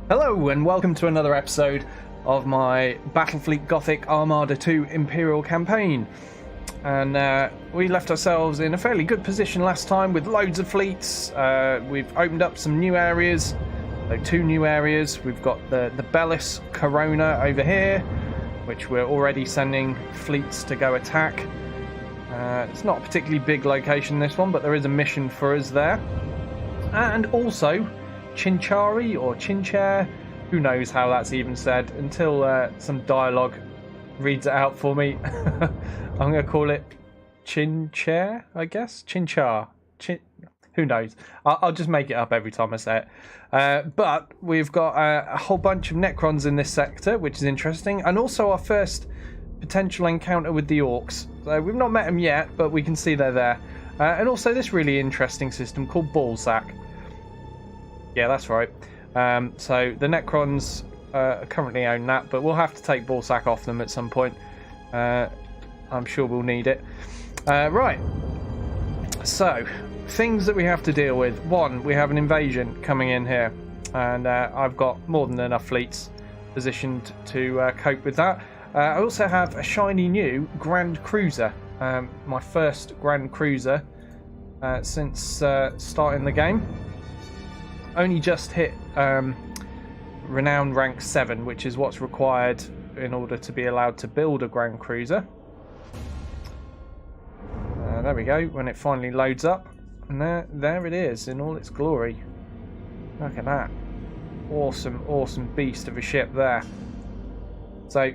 Hello and welcome to another episode of my Battlefleet Gothic Armada 2 Imperial campaign. And we left ourselves in a fairly good position last time with loads of fleets. We've opened up some new areas, so 2 new areas. We've got the Bellis Corona over here, which we're already sending fleets to go attack. It's not a particularly big location, this one, but there is a mission for us there. And also Chinchari or Chinchair, who knows how that's even said, until some dialogue reads it out for me. I'm going to call it Chinchair, I guess. Chinchar. Who knows? I'll just make it up every time I say it. But we've got a whole bunch of Necrons in this sector, which is interesting, and also our first potential encounter with the Orcs. So we've not met them yet, but we can see they're there. And also this really interesting system called Ballsack. Yeah, that's right. So the Necrons currently own that, but we'll have to take Ballsack off them at some point. I'm sure we'll need it. Right. So, things that we have to deal with. One, we have an invasion coming in here, and I've got more than enough fleets positioned to cope with that. I also have a shiny new Grand Cruiser, my first Grand Cruiser since starting the game. Only just hit Renown rank 7, which is what's required in order to be allowed to build a Grand Cruiser. There we go, when it finally loads up. And there it is in all its glory. Look at that. Awesome beast of a ship there. So,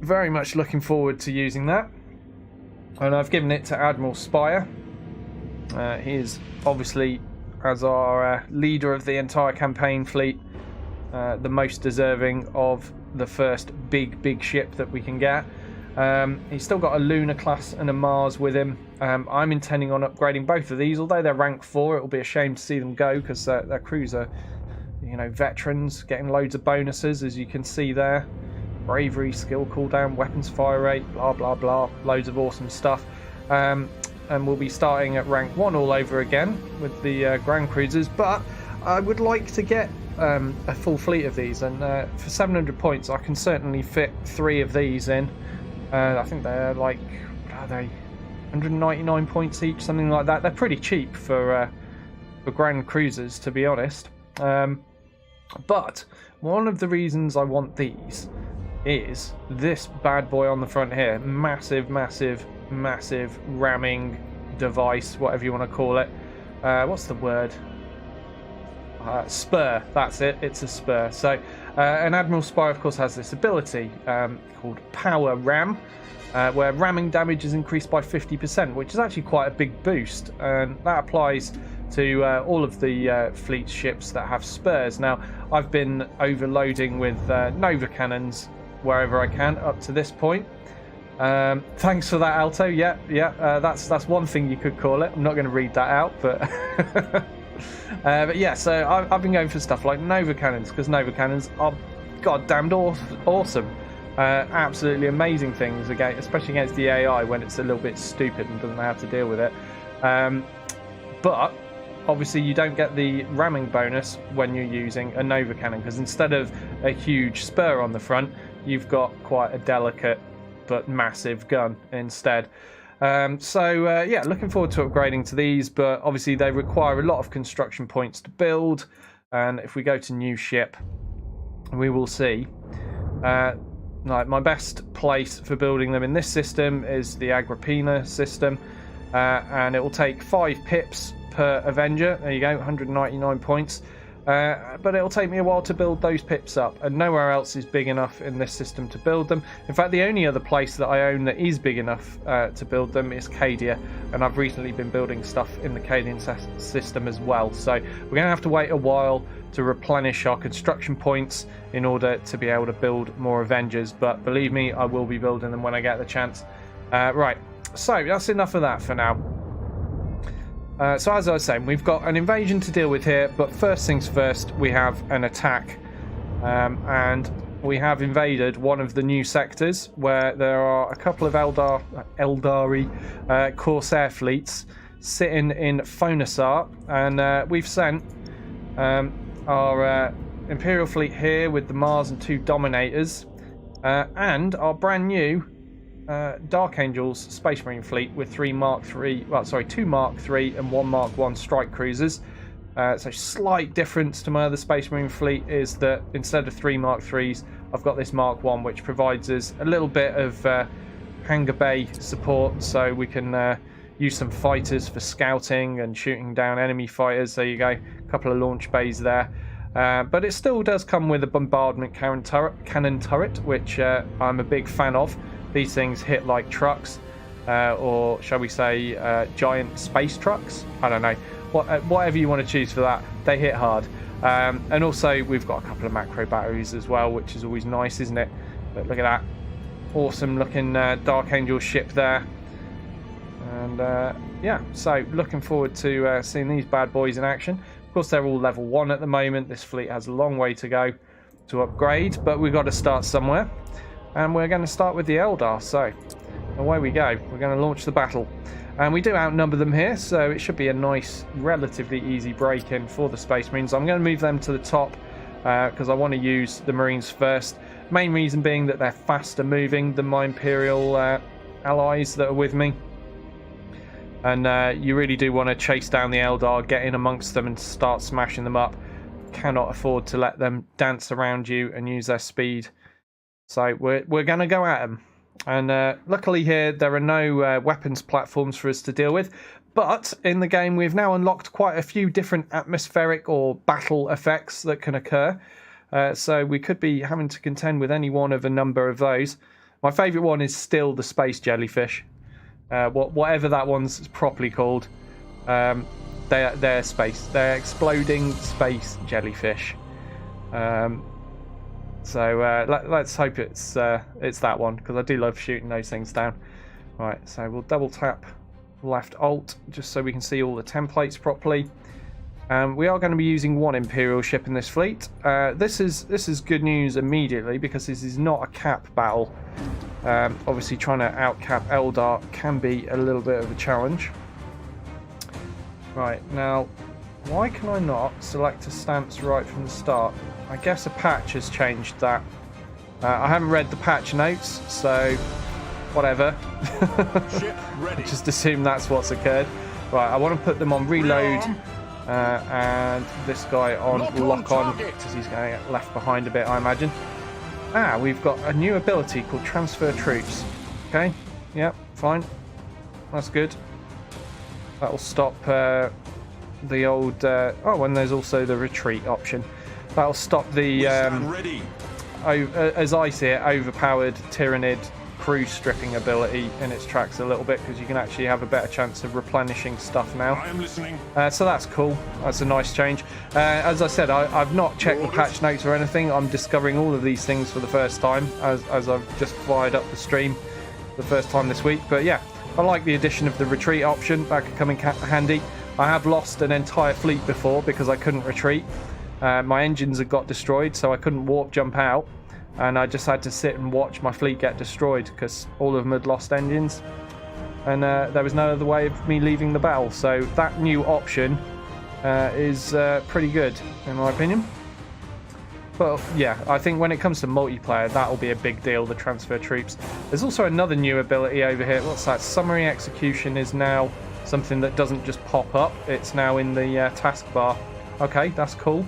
very much looking forward to using that. And I've given it to Admiral Spire. He is obviously, as our leader of the entire campaign fleet, the most deserving of the first big ship that we can get. He's still got a Lunar class and a Mars with him. I'm intending on upgrading both of these, although they're rank 4. It'll be a shame to see them go because their crews are, veterans, getting loads of bonuses, as you can see there. Bravery, skill cooldown, weapons fire rate, blah blah blah, loads of awesome stuff. And we'll be starting at rank 1 all over again with the Grand Cruisers, but I would like to get a full fleet of these, and for 700 points I can certainly fit 3 of these in. I think they're like, what are they, 199 points each, something like that. They're pretty cheap for Grand Cruisers, to be honest. But one of the reasons I want these is this bad boy on the front here. Massive ramming device, whatever you want to call it. What's the word? Spur, that's it, it's a spur. So an Admiral Spire of course has this ability called Power Ram, where ramming damage is increased by 50%, which is actually quite a big boost, and that applies to all of the fleet ships that have spurs. Now I've been overloading with Nova Cannons wherever I can up to this point. Thanks for that, Alto. Yeah, that's one thing you could call it. I'm not going to read that out, but but yeah, so I've been going for stuff like Nova Cannons, because Nova Cannons are goddamned awesome. Absolutely amazing things, again, especially against the AI when it's a little bit stupid and doesn't know how to deal with it. But obviously you don't get the ramming bonus when you're using a Nova Cannon, because instead of a huge spur on the front, you've got quite a delicate but massive gun instead. Yeah, looking forward to upgrading to these, but obviously they require a lot of construction points to build, and if we go to new ship, we will see. Like, my best place for building them in this system is the Agrippina system, and it will take 5 pips per Avenger. There you go, 199 points. But it'll take me a while to build those pips up, and nowhere else is big enough in this system to build them. In fact, the only other place that I own that is big enough to build them is Cadia, and I've recently been building stuff in the Cadian system as well. So we're going to have to wait a while to replenish our construction points in order to be able to build more Avengers, but believe me, I will be building them when I get the chance. Right, so that's enough of that for now. So as I was saying, we've got an invasion to deal with here, but first things first, we have an attack. And we have invaded one of the new sectors where there are a couple of Eldari Corsair fleets sitting in Phonasar, and we've sent our Imperial fleet here with the Mars and 2 Dominators, and our brand new Dark Angels Space Marine fleet with 2 Mark III and 1 Mark I strike cruisers. So slight difference to my other Space Marine fleet is that instead of 3 Mark IIIs, I've got this Mark I, which provides us a little bit of hangar bay support, so we can use some fighters for scouting and shooting down enemy fighters. There you go, a couple of launch bays there. But it still does come with a bombardment cannon turret, which I'm a big fan of. These things hit like trucks, or shall we say giant space trucks? I don't know. Whatever you want to choose for that, they hit hard. And also we've got a couple of macro batteries as well, which is always nice, isn't it? But look at that awesome looking Dark Angel ship there. And yeah, so looking forward to seeing these bad boys in action. Of course, they're all level 1 at the moment. This fleet has a long way to go to upgrade, but we've got to start somewhere. And we're going to start with the Eldar. So away we go. We're going to launch the battle. And we do outnumber them here, so it should be a nice, relatively easy break-in for the Space Marines. I'm going to move them to the top because I want to use the Marines first. Main reason being that they're faster moving than my Imperial allies that are with me. And you really do want to chase down the Eldar, get in amongst them and start smashing them up. Cannot afford to let them dance around you and use their speed. So we're going to go at them. And luckily here there are no weapons platforms for us to deal with, but in the game we've now unlocked quite a few different atmospheric or battle effects that can occur, so we could be having to contend with any one of a number of those. My favourite one is still the space jellyfish, whatever that one's properly called. They're exploding space jellyfish. So let's hope it's that one, because I do love shooting those things down. Right, so we'll double tap left Alt just so we can see all the templates properly. We are going to be using 1 Imperial ship in this fleet. This is good news immediately, because this is not a cap battle. Obviously trying to outcap Eldar can be a little bit of a challenge. Right, now why can I not select a stance right from the start? I guess a patch has changed that. I haven't read the patch notes, so whatever. Just assume that's what's occurred. Right, I want to put them on reload and this guy on lock on, because he's going to get left behind a bit, I imagine. We've got a new ability called transfer troops. Okay, yep, fine. That's good. That'll stop the old... oh, and there's also the retreat option. That'll stop the, as I see it, overpowered Tyrannid crew stripping ability in its tracks a little bit, because you can actually have a better chance of replenishing stuff now. I am listening. So that's cool. That's a nice change. As I said, I've not checked the patch notes or anything. I'm discovering all of these things for the first time as I've just fired up the stream the first time this week. But yeah, I like the addition of the retreat option. That could come in handy. I have lost an entire fleet before because I couldn't retreat. My engines had got destroyed, so I couldn't warp jump out, and I just had to sit and watch my fleet get destroyed because all of them had lost engines, and there was no other way of me leaving the battle. So that new option is pretty good in my opinion. But yeah, I think when it comes to multiplayer, that'll be a big deal, the transfer troops. There's also another new ability over here. What's that? Summary execution is now something that doesn't just pop up, it's now in the taskbar. Okay, that's cool.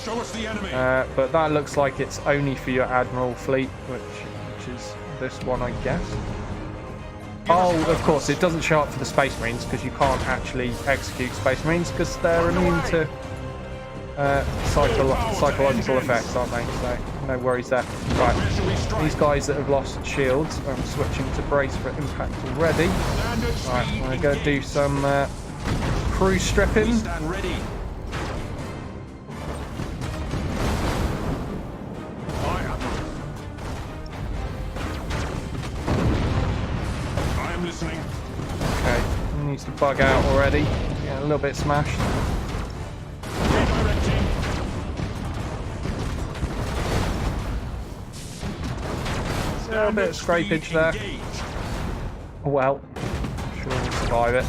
Show us the enemy. But that looks like it's only for your Admiral fleet, which is this one, I guess. Oh, of course, it doesn't show up for the Space Marines because you can't actually execute Space Marines because they're immune to psychological effects, aren't they? So no worries there. Right, these guys that have lost shields, I'm switching to brace for impact already. Right, I'm going to go do some crew stripping. Okay, he needs to bug out already. Yeah, a little bit smashed. A little bit of scrapage there. Well, sure we'll survive it.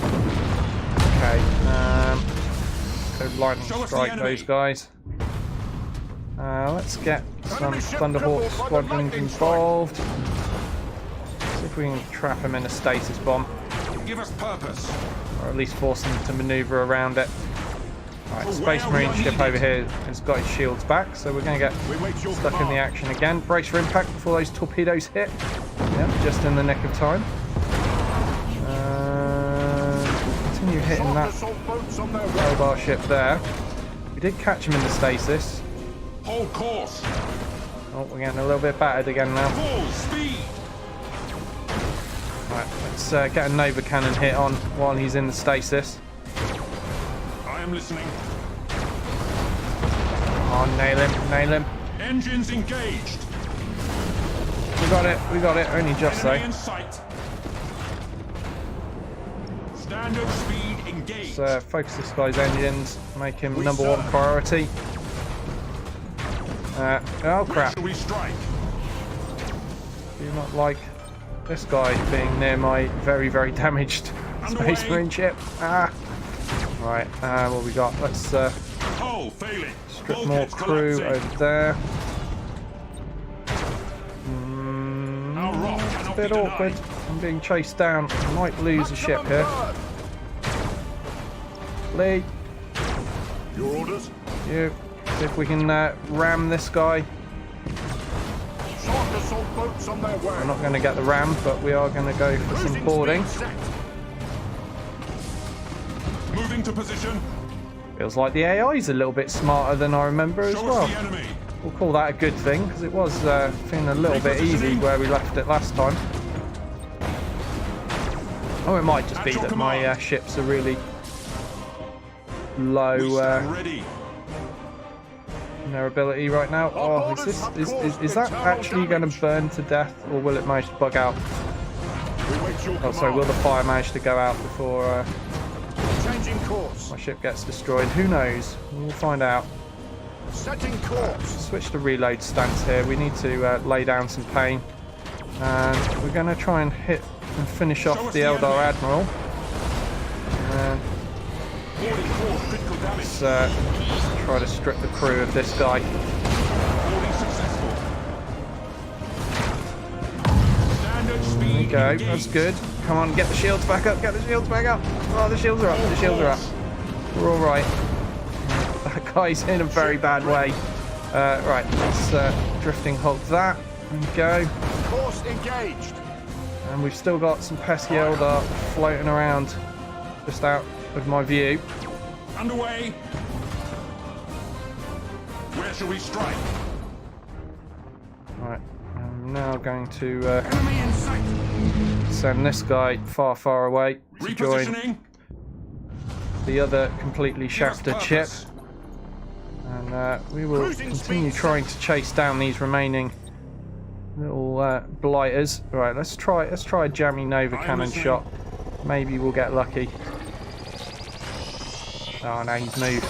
Okay, so lightning strike those guys. Let's get some Thunderhawk squadrons involved. See if we can trap him in a stasis bomb. Give us purpose. Or at least force him to maneuver around it. Right, Space Marine ship over here has got his shields back, so we're going to get stuck in the action again. Brace for impact before those torpedoes hit. Yeah, just in the nick of time. Continue hitting that mobile ship there. We did catch him in the stasis. Hold course. Oh, we're getting a little bit battered again now. Full speed. Right, let's get a Nova Cannon hit on while he's in the stasis. I am listening. Come on, nail him, nail him. Engines engaged. We got it, only just Enemy though. in sight. Standard speed engaged. Let's focus this guy's engines, make him #1 priority. Oh crap. Shall we strike? Do not like this guy being near my very, very damaged Space Marine ship. Right, what we got? Let's Hull failing. strip more crew over there. It's a bit awkward. I'm being chased down. I might lose a ship here. Lee. Your orders? You. See if we can ram this guy. Shark assault boats on their way. We're not going to get the ram, but we are going to go for some boarding. Moving to position. Feels like the AI is a little bit smarter than I remember as Show well. us the enemy. We'll call that a good thing, because it was feeling a little bit easy where we left it last time. Oh, it might just be that my ships are really low Ready. in their ability right now. Oh, is that actually going to burn to death, or will it manage to bug out? Oh, sorry, will the fire manage to go out before Changing course. my ship gets destroyed? Who knows? We'll find out. Setting course. Switch to reload stance here. We need to lay down some pain, and we're going to try and hit and finish off the Eldar Admiral. Let's try to strip the crew of this guy. There we go. That's good. Come on, get the shields back up. Get the shields back up. Oh, the shields are up. The shields are up. We're all right. That guy's in a very bad way. Right, let's drifting hulk that. There we go. Course engaged. And we've still got some pesky Eldar floating around just out of my view. Underway. Where shall we strike? Right, I'm now going to Enemy in sight. send this guy far, far away to join Repositioning. the other completely shafted ship. And we will continue trying to chase down these remaining little blighters. Right, let's try a jammy Nova Cannon shot. Maybe we'll get lucky. Oh no, he's moved.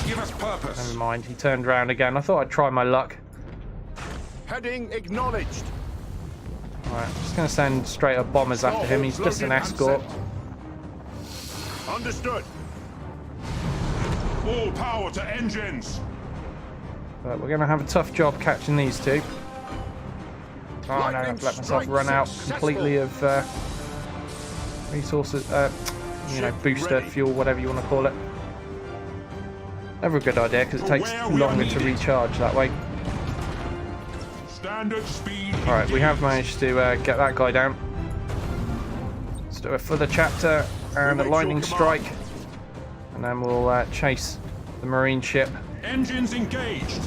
Give us purpose. Never mind, he turned around again. I thought I'd try my luck. Heading acknowledged. Right, I'm just going to send straight up bombers after him. He's just an escort. Understood. All power to engines. But we're going to have a tough job catching these two. Oh no, I've let myself run out completely of resources, you know, booster fuel, whatever you want to call it. Never a good idea because it takes longer to recharge that way. Standard speed. Alright, we have managed to get that guy down. Let's do a further chapter and a lightning strike. And then we'll chase the marine ship. Engines engaged.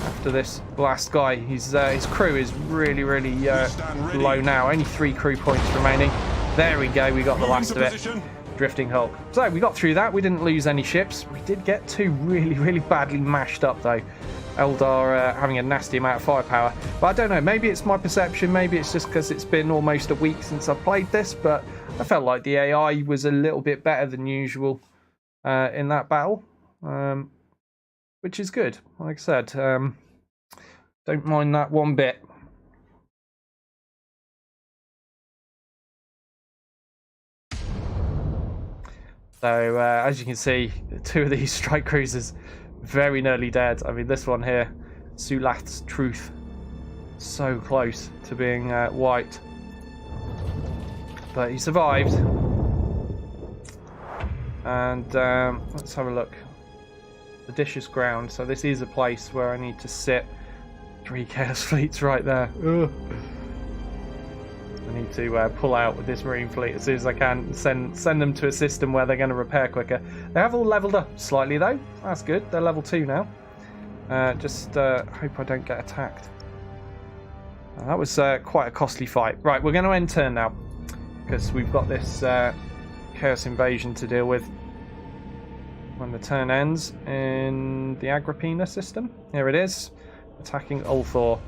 After this last guy. His crew is really low now. Only 3 crew points remaining. There we go, we got the last of it. Drifting Hulk. So we got through that. We didn't lose any ships. We did get 2 really badly mashed up though. Eldar having a nasty amount of firepower. But I don't know, maybe it's my perception, maybe it's just because it's been almost a week since I played this, but I felt like the AI was a little bit better than usual in that battle. Which is good, like I said. Don't mind that one bit. So, as you can see, 2 of these strike cruisers very nearly dead. I mean, this one here, Sulath's Truth, so close to being wiped. But he survived. And let's have a look. The Dishes Ground. So this is a place where I need to sit. 3 Chaos Fleets right there. Ugh. I need to pull out with this Marine fleet as soon as I can. Send them to a system where they're going to repair quicker. They have all leveled up slightly though. That's good. They're level 2 now. Just hope I don't get attacked. That was quite a costly fight. Right, we're going to end turn now, because we've got this Chaos Invasion to deal with when the turn ends in the Agrippina system. Here it is, attacking Ulthor.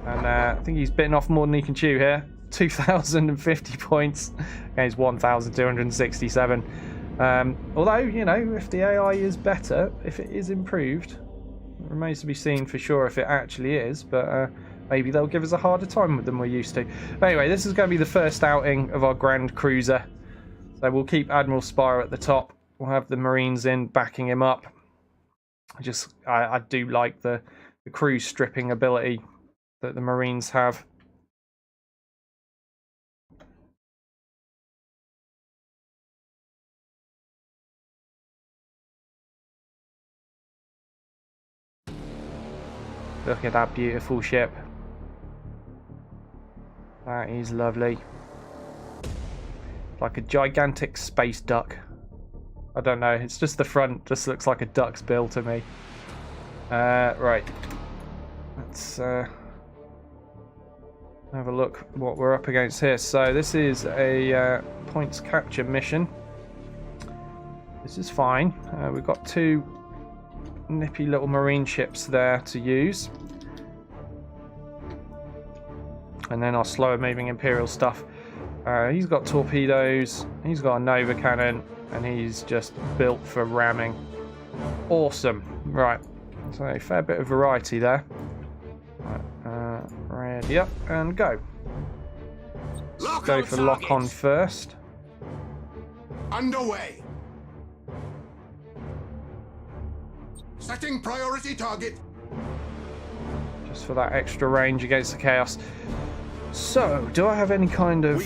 And I think he's bitten off more than he can chew here. 2,050 points against 1,267. Although, you know, if the AI is better, if it is improved, it remains to be seen for sure if it actually is, but maybe they'll give us a harder time than we're used to. But anyway, this is going to be the first outing of our Grand Cruiser. So we'll keep Admiral Spire at the top. We'll have the Marines in, backing him up. I do like the cruise stripping ability that the Marines have. Look at that beautiful ship. That is lovely. Like a gigantic space duck. I don't know, it's just the front just looks like a duck's bill to me. Right. Let's have a look what we're up against here. So this is a points capture mission. This is fine. We've got 2 nippy little marine ships there to use. And then our slower moving Imperial stuff. He's got torpedoes, he's got a Nova cannon, and he's just built for ramming. Awesome. Right, so a fair bit of variety there. Right, ready up and go. Let's go for lock on first. Underway. Setting priority target. Just for that extra range against the Chaos. So, do I have any kind of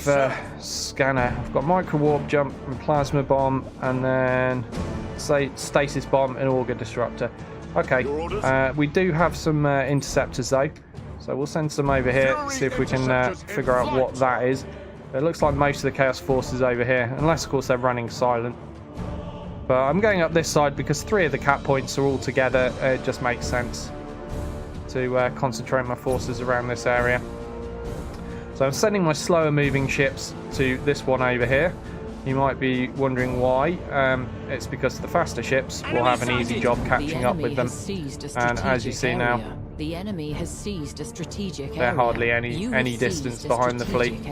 scanner? I've got micro warp jump and plasma bomb, and then say stasis bomb and auger disruptor. Okay, we do have some interceptors though, so we'll send some over here, see if we can figure out what that is. It looks like most of the Chaos forces over here, unless of course they're running silent. But I'm going up this side because 3 of the cap points are all together. It just makes sense to concentrate my forces around this area. So I'm sending my slower moving ships to this one over here. You might be wondering why. It's because the faster ships will have an easy job catching up with them. And as you see now, the enemy has seized a strategic area. They're hardly any distance behind the fleet.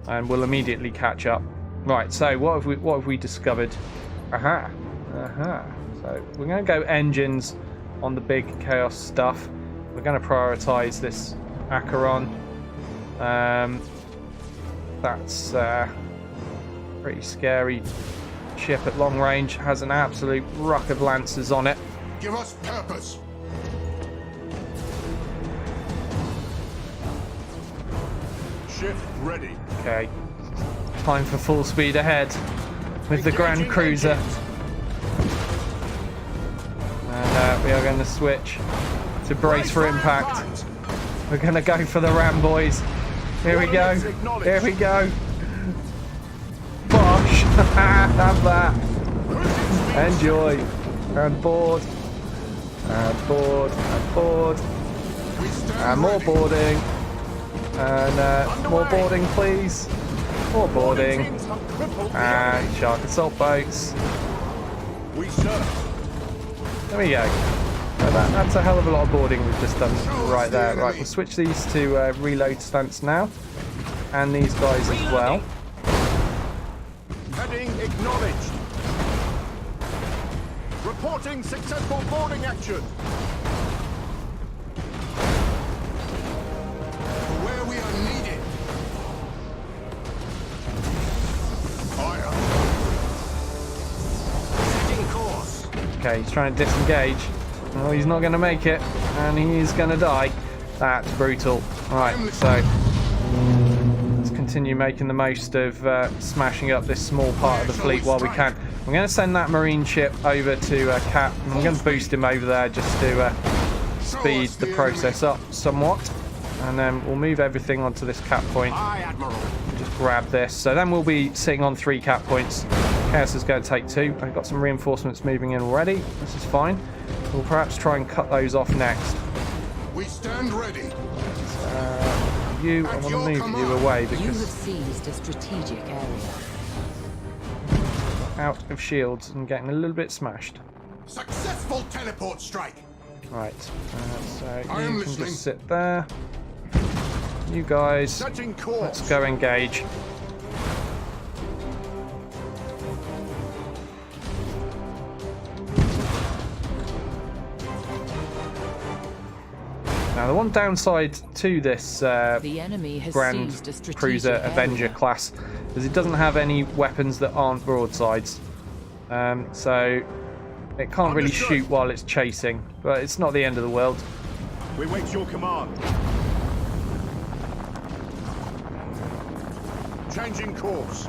And we'll immediately catch up. Right, so what have we discovered? Aha. So we're going to go engines on the big Chaos stuff. We're going to prioritize this Acheron. That's pretty scary ship at long range. Has an absolute ruck of lancers on it. Give us purpose. Ship ready. Okay, time for full speed ahead with the Grand Cruiser. And we are going to switch to brace for impact. We're going to go for the ram, boys. Here we go. Here we go. Bosh. Have that. Enjoy. And board. And board. And board. And more boarding. And more boarding, please. More boarding. And shark assault boats. There we go. That's a hell of a lot of boarding we've just done right there. Right, we'll switch these to reload stance now. And these guys as well. Heading acknowledged. Reporting successful boarding action. Where we are needed. Fire. Setting course. Okay, he's trying to disengage. Oh, he's not going to make it, and he's going to die. That's brutal. Right, so let's continue making the most of smashing up this small part of the fleet while we can. I'm going to send that marine ship over to Cap, and I'm going to boost him over there just to speed the process up somewhat. And then we'll move everything onto this cap point. Just grab this. So then we'll be sitting on 3 cap points. Chaos is going to take 2. I've got some reinforcements moving in already. This is fine. We'll perhaps try and cut those off next. We stand ready. I want to move you away because You have seized a strategic area. out of shields and getting a little bit smashed. Successful teleport strike. Right, so you I am can listening. just sit there. You guys, Setting course. let's go engage. Now, the one downside to this The enemy has Grand seized a strategic Cruiser area. Avenger class is it doesn't have any weapons that aren't broadsides. So it can't really Understood. shoot while it's chasing, but it's not the end of the world. We wait your command. Changing course.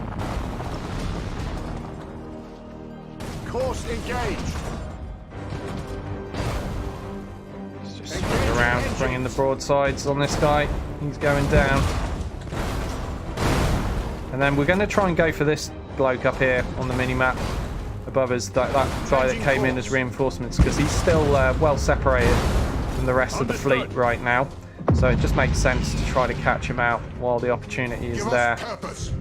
Course engaged. Let's just swing around, bringing the broadsides on this guy. He's going down. And then we're going to try and go for this bloke up here on the mini-map above us, that guy that came in as reinforcements, because he's still well separated from the rest of the fleet right now. So it just makes sense to try to catch him out while the opportunity is Give there. us purpose.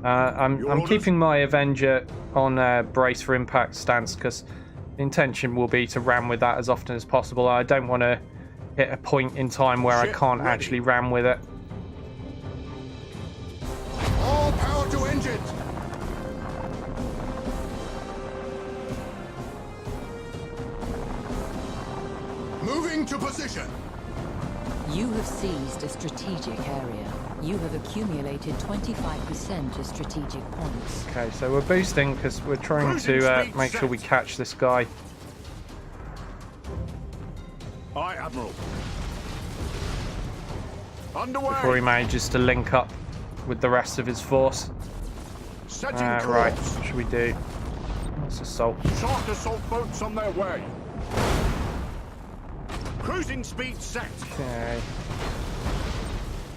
I'm keeping my Avenger on brace for impact stance because the intention will be to ram with that as often as possible. I don't want to hit a point in time where I Ship can't ready. actually ram with it. All power to engines. Moving to position. You have seized a strategic area. You have accumulated 25% of strategic points. Okay, so we're boosting because we're trying Cruising to speed make sure we set. catch this guy. Aye, Admiral. Underway. Before he manages to link up with the rest of his force. Setting Right, course. what should we do? Let's assault. Short assault boats on their way. Cruising speed set. Okay.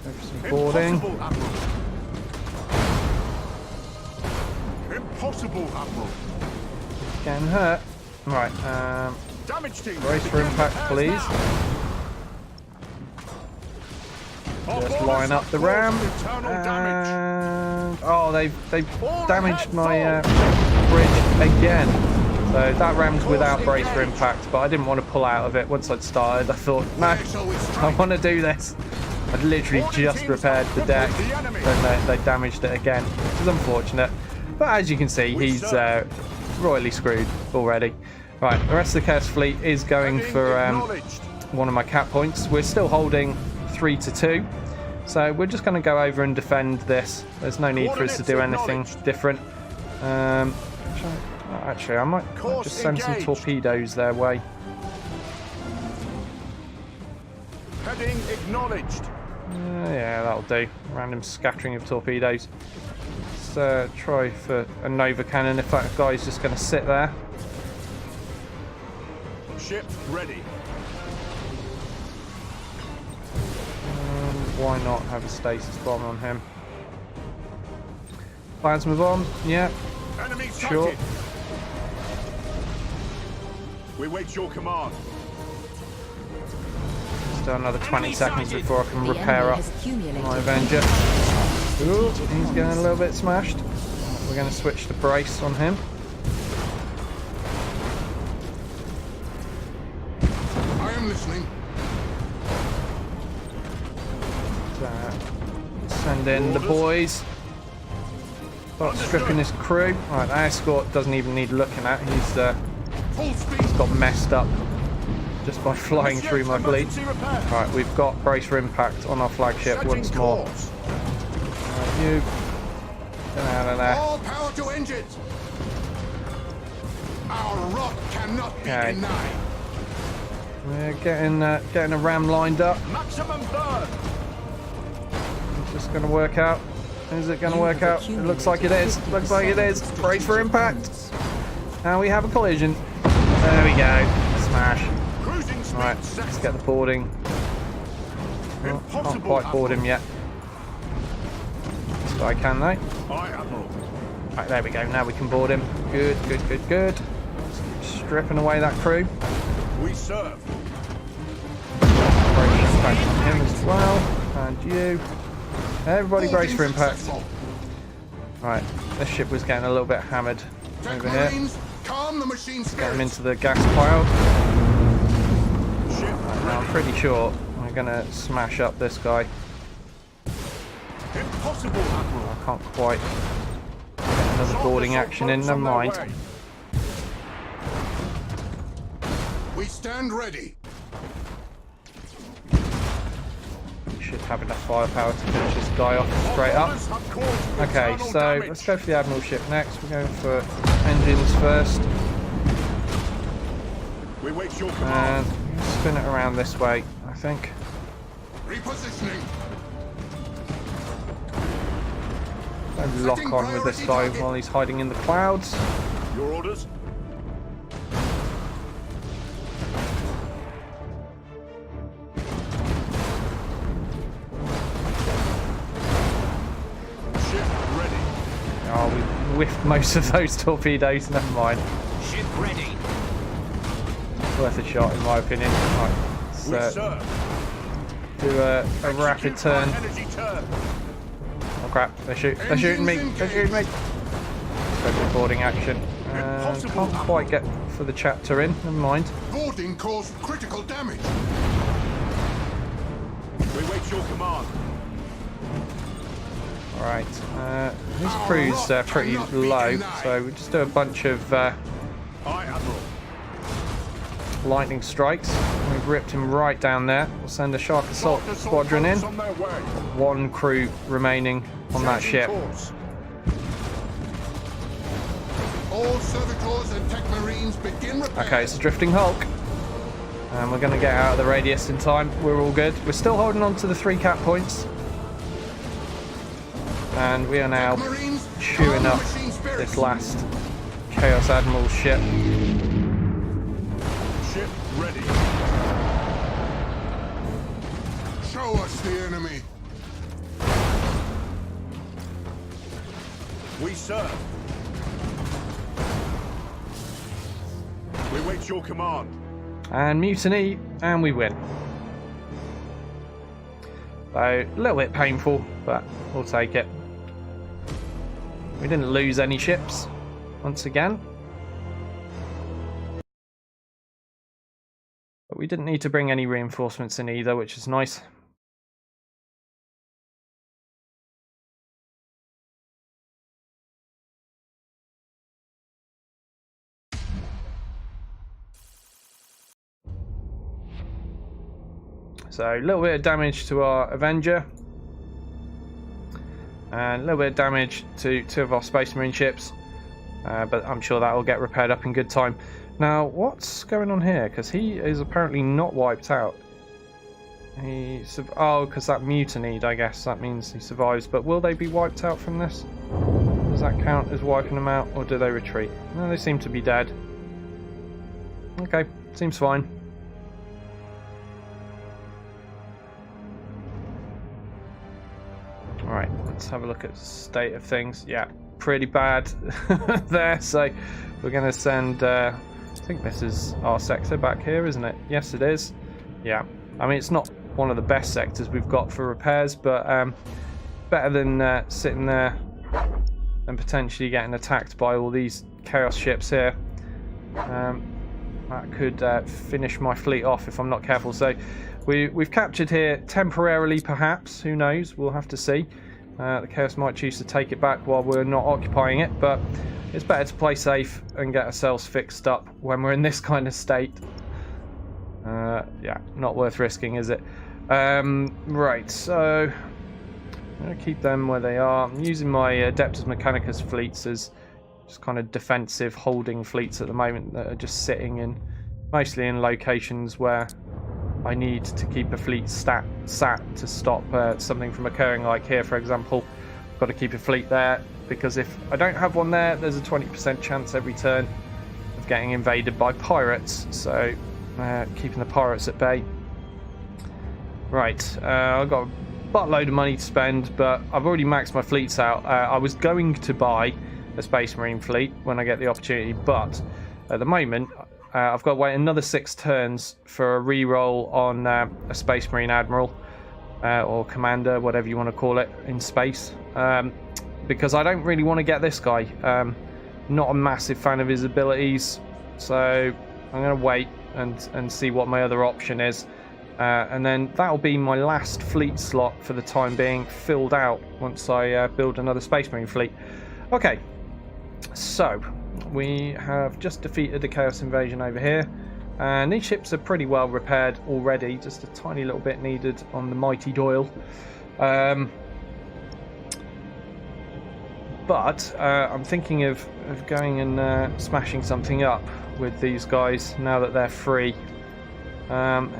Go for some boarding. Impossible, Admiral. Impossible, Admiral. Getting hurt. Right, Damage team. brace for begin impact, repairs please. now. Just Our line up the ram. Internal damage. And oh, they've All damaged ahead, my forward. bridge again. So that ram's without brace for impact, but I didn't want to pull out of it once I'd started. I thought, no, Where shall we I strike? want to do this. I'd literally Boarding just teams repaired are the equipped deck, with the enemy. then they damaged it again, which is unfortunate. But as you can see, We he's serve. royally screwed already. Right, the rest of the Chaos Fleet is going Heading for acknowledged. one of my cap points. We're still holding 3-2, so we're just going to go over and defend this. There's no need for us to do anything Coordinates different. Actually, I might Course just send some engaged. torpedoes their way. Heading acknowledged. Yeah, that'll do. Random scattering of torpedoes. Let's try for a Nova cannon if that guy's just going to sit there. Ship ready. Why not have a stasis bomb on him? Plasma bomb, yeah, Enemy sure. sighted. We wait your command. Still another 20 seconds before I can The repair enemy up has accumulated my Avenger. Ooh, he's getting a little bit smashed. We're going to switch to brace on him. I am listening. Send in the boys. Start stripping his crew. Right, that escort doesn't even need looking at. He's Full speed. got messed up just by flying through my fleet. Emergency repair. Right, we've got brace for impact on our flagship Setting once more. course. You Get out of there. All power to engines! Our rock cannot be Okay. denied. We're getting a ram lined up. Maximum burn! It's just going to work out. Is it going to work out? It looks like it is. Looks like it is. Brace for impact. And we have a collision. There we go. Smash. Cruising speed Alright, set. let's get the boarding. Oh, can't Impossible, quite board him yet. This guy can though. Aye, Admiral. Right, there we go. Now we can board him. Good, good, good, good. Let's keep stripping away that crew. We serve. Brace impact on him as well. And you. Everybody brace for impact. Successful. Right, this ship was getting a little bit hammered Tech over here. Marines, calm the machine Get him spirits. into the gas cloud. Ship Now I'm pretty sure we're going to smash up this guy. impossible, Admiral. I can't quite get another boarding action in. Never mind. We stand ready. Should have enough firepower to finish this guy off straight up. Okay, so let's go for the Admiral ship next. We're going for engines first. We wait your And command. spin it around this way, I think. Repositioning. Don't lock on with this guy while he's hiding in the clouds. Your orders. Ship ready. Oh, we whiffed most of those torpedoes. Never mind. Ship ready. Worth a shot, in my opinion. Right, let's We serve. do a rapid Execute our turn. Energy turn. Oh crap! They're shooting me! They're shooting me! Let's go for boarding action. Can't quite get for the chapter in. Never mind. Boarding caused critical damage. We wait your command. All right. These crews are pretty low, so we just do a bunch of Aye, Admiral. lightning strikes. We've ripped him right down there. We'll send a shark assault squadron in. On their way. One crew remaining on that Changing ship. course. All servitors and tech marines begin repairs. Okay, it's a drifting hulk. And we're going to get out of the radius in time. We're all good. We're still holding on to the 3 cap points. And we are now Marines, chewing calm the up machine spirits. this last Chaos Admiral ship. Ship ready. Show us the enemy. We serve. We wait your command. And mutiny, and we win. So, a little bit painful, but we'll take it. We didn't lose any ships, once again. But we didn't need to bring any reinforcements in either, which is nice. So a little bit of damage to our Avenger. And a little bit of damage to 2 of our Space Marine ships. But I'm sure that will get repaired up in good time. Now, what's going on here? Because he is apparently not wiped out. Oh, because that mutinied, I guess. That means he survives. But will they be wiped out from this? Does that count as wiping them out? Or do they retreat? No, they seem to be dead. Okay, seems fine. Alright, let's have a look at the state of things. Yeah, pretty bad there. So we're going to send, I think this is our sector back here, isn't it? Yes, it is. Yeah, I mean, it's not one of the best sectors we've got for repairs, but better than sitting there and potentially getting attacked by all these chaos ships here. That could finish my fleet off if I'm not careful. So we've captured here temporarily, perhaps. Who knows? We'll have to see. The Chaos might choose to take it back while we're not occupying it, but it's better to play safe and get ourselves fixed up when we're in this kind of state. Yeah, not worth risking, is it? Right, so I'm going to keep them where they are. I'm using my Adeptus Mechanicus fleets as just kind of defensive holding fleets at the moment that are just sitting in, mostly in locations where I need to keep a fleet sat to stop something from occurring, like here for example. I've got to keep a fleet there because if I don't have one there, there's a 20% chance every turn of getting invaded by pirates, so keeping the pirates at bay. Right, I've got a buttload of money to spend, but I've already maxed my fleets out. I was going to buy a Space Marine fleet when I get the opportunity, but at the moment I've got to wait another 6 turns for a reroll on a Space Marine Admiral or Commander, whatever you want to call it, in space, because I don't really want to get this guy. Not a massive fan of his abilities, so I'm going to wait and see what my other option is. And then that'll be my last fleet slot for the time being filled out once I build another Space Marine fleet. Okay, so we have just defeated the Chaos Invasion over here, and these ships are pretty well repaired already, just a tiny little bit needed on the Mighty Doyle. But I'm thinking of going and smashing something up with these guys now that they're free.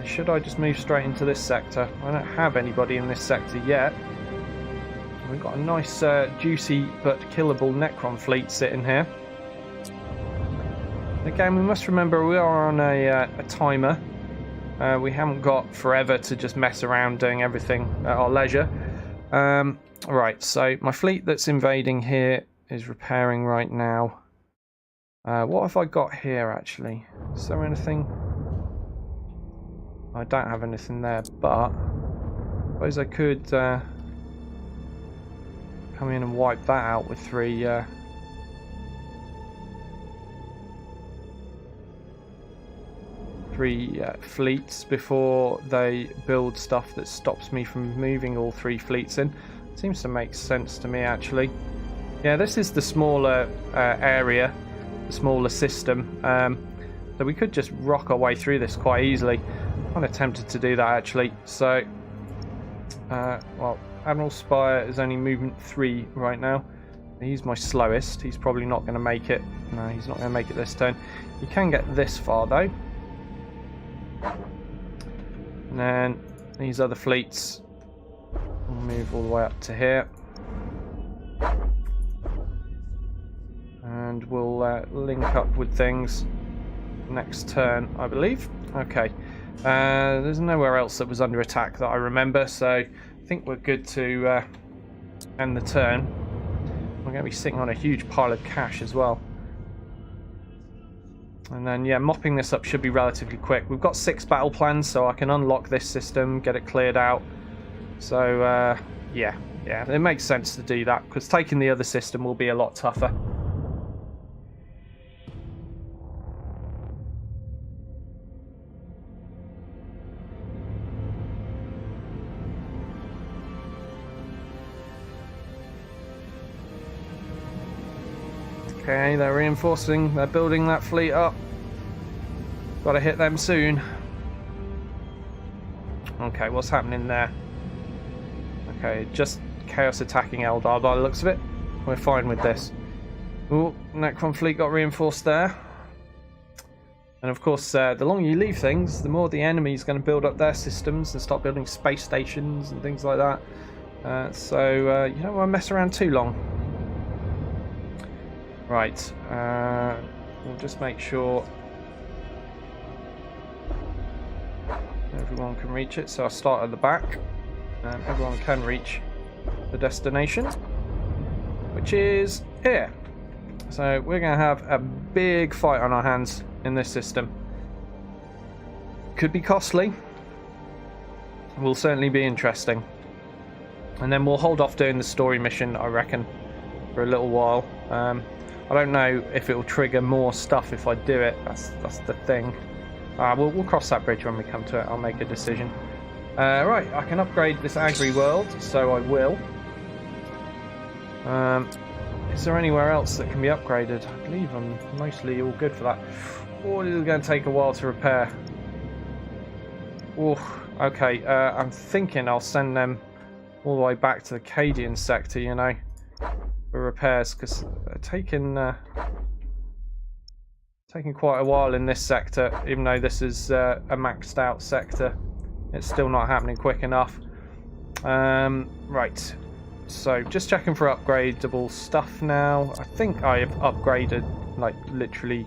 Should I just move straight into this sector? I don't have anybody in this sector yet. We've got a nice juicy but killable Necron fleet sitting here. Again, we must remember we are on a timer. We haven't got forever to just mess around doing everything at our leisure. Right, so my fleet that's invading here is repairing right now. What have I got here actually? Is there anything? I don't have anything there, but I suppose I could come in and wipe that out with three fleets before they build stuff that stops me from moving all 3 fleets in. Seems to make sense to me actually. Yeah, this is the smaller area, the smaller system, so we could just rock our way through this quite easily. I'm kind of tempted to do that actually. So well, Admiral Spire is only movement 3 right now. He's my slowest. He's probably not going to make it. No, he's not going to make it this turn. You can get this far though. And then these other fleets will move all the way up to here. And we'll link up with things next turn, I believe. Okay. There's nowhere else that was under attack that I remember, so I think we're good to end the turn. We're going to be sitting on a huge pile of cash as well. And then, yeah, mopping this up should be relatively quick. We've got 6 battle plans, so I can unlock this system, get it cleared out. So, yeah, it makes sense to do that, because taking the other system will be a lot tougher. Okay, they're reinforcing, they're building that fleet up. Got to hit them soon. Okay, what's happening there? Okay, just Chaos attacking Eldar by the looks of it. We're fine with this. Oh, Necron fleet got reinforced there. And of course, the longer you leave things, the more the enemy's going to build up their systems and start building space stations and things like that. So you don't want to mess around too long. Right, we'll just make sure everyone can reach it. So I'll start at the back, and everyone can reach the destination, which is here. So we're going to have a big fight on our hands in this system. Could be costly, will certainly be interesting. And then we'll hold off doing the story mission, I reckon, for a little while. I don't know if it will trigger more stuff if I do it. That's the thing. We'll cross that bridge when we come to it. I'll make a decision. Right, I can upgrade this Agri world, so I will. Is there anywhere else that can be upgraded? I believe I'm mostly all good for that. Oh, this is going to take a while to repair. Oh, okay. I'm thinking I'll send them all the way back to the Cadian sector, you know, for repairs, because they're taking quite a while in this sector. Even though this is a maxed out sector, it's still not happening quick enough. Right, so just checking for upgradable stuff now. I think I have upgraded like literally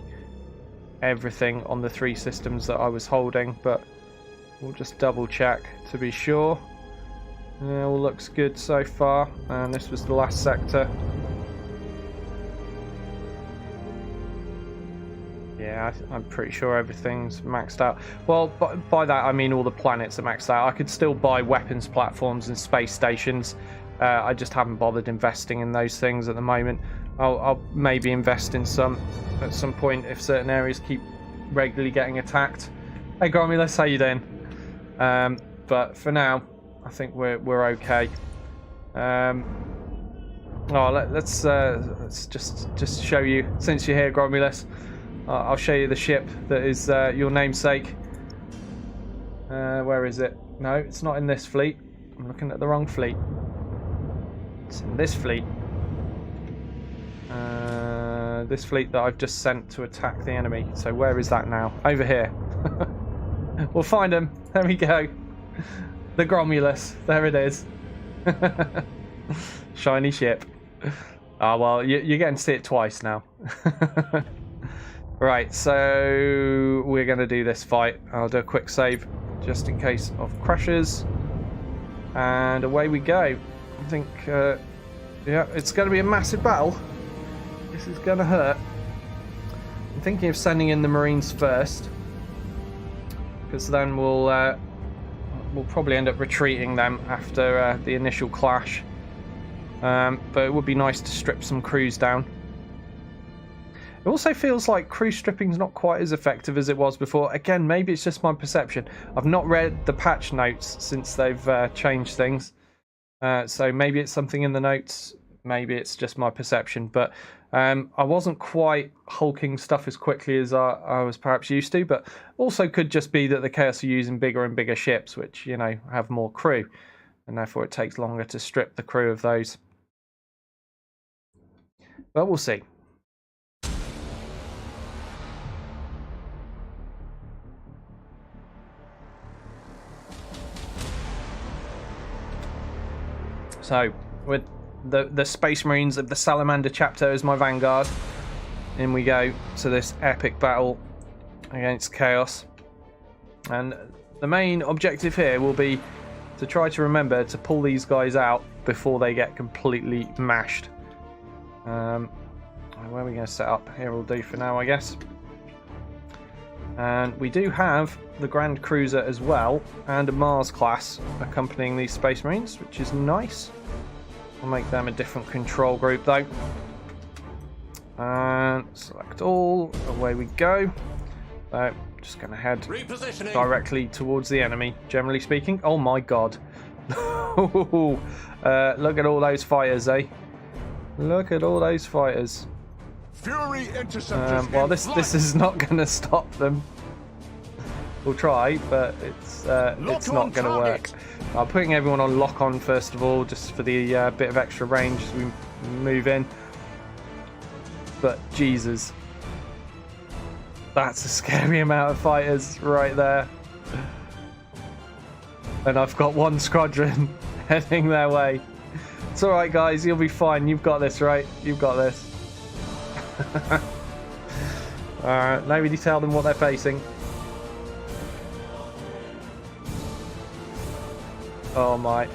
everything on the 3 systems that I was holding, but we'll just double check to be sure. Yeah, all looks good so far, and this was the last sector. Yeah, I'm pretty sure everything's maxed out. Well, by that I mean all the planets are maxed out. I could still buy weapons platforms and space stations. I just haven't bothered investing in those things at the moment. I'll maybe invest in some at some point if certain areas keep regularly getting attacked. Hey Gromulus, how you doing? But for now, I think we're okay. Let's just show you, since you're here, Gromulus. I'll show you the ship that is your namesake. Where is it? No, it's not in this fleet. I'm looking at the wrong fleet. It's in this fleet. This fleet that I've just sent to attack the enemy. So where is that now? Over here. We'll find him. There we go. The Gromulus. There it is. Shiny ship. Oh, well, you're getting to see it twice now. Right, so we're going to do this fight. I'll do a quick save just in case of crashes. And away we go. I think, yeah, it's going to be a massive battle. This is going to hurt. I'm thinking of sending in the Marines first, because then we'll probably end up retreating them after the initial clash. But it would be nice to strip some crews down. It also feels like crew stripping is not quite as effective as it was before. Again, maybe it's just my perception. I've not read the patch notes since they've changed things. So maybe it's something in the notes. Maybe it's just my perception. But I wasn't quite hulking stuff as quickly as I was perhaps used to. But also could just be that the Chaos are using bigger and bigger ships, which, you know, have more crew. And therefore it takes longer to strip the crew of those. But we'll see. So, with the Space Marines of the Salamander chapter as my vanguard, in we go to this epic battle against Chaos. And the main objective here will be to try to remember to pull these guys out before they get completely mashed. Where are we going to set up? Here will do for now, I guess. And we do have the Grand Cruiser as well, and a Mars class accompanying these Space Marines, which is nice. I'll make them a different control group though. And select all, away we go. So, just going to head directly towards the enemy, generally speaking. Oh my god. Look at all those fighters, eh? Look at all those fighters. Fury interceptors. Well, this is not going to stop them. We'll try, but it's not going to work. I'm putting everyone on lock-on first of all, just for the bit of extra range as we move in. But Jesus, that's a scary amount of fighters right there. And I've got one squadron heading their way. It's all right, guys. You'll be fine. You've got this, right? You've got this. Alright, nobody tell them what they're facing. Oh my.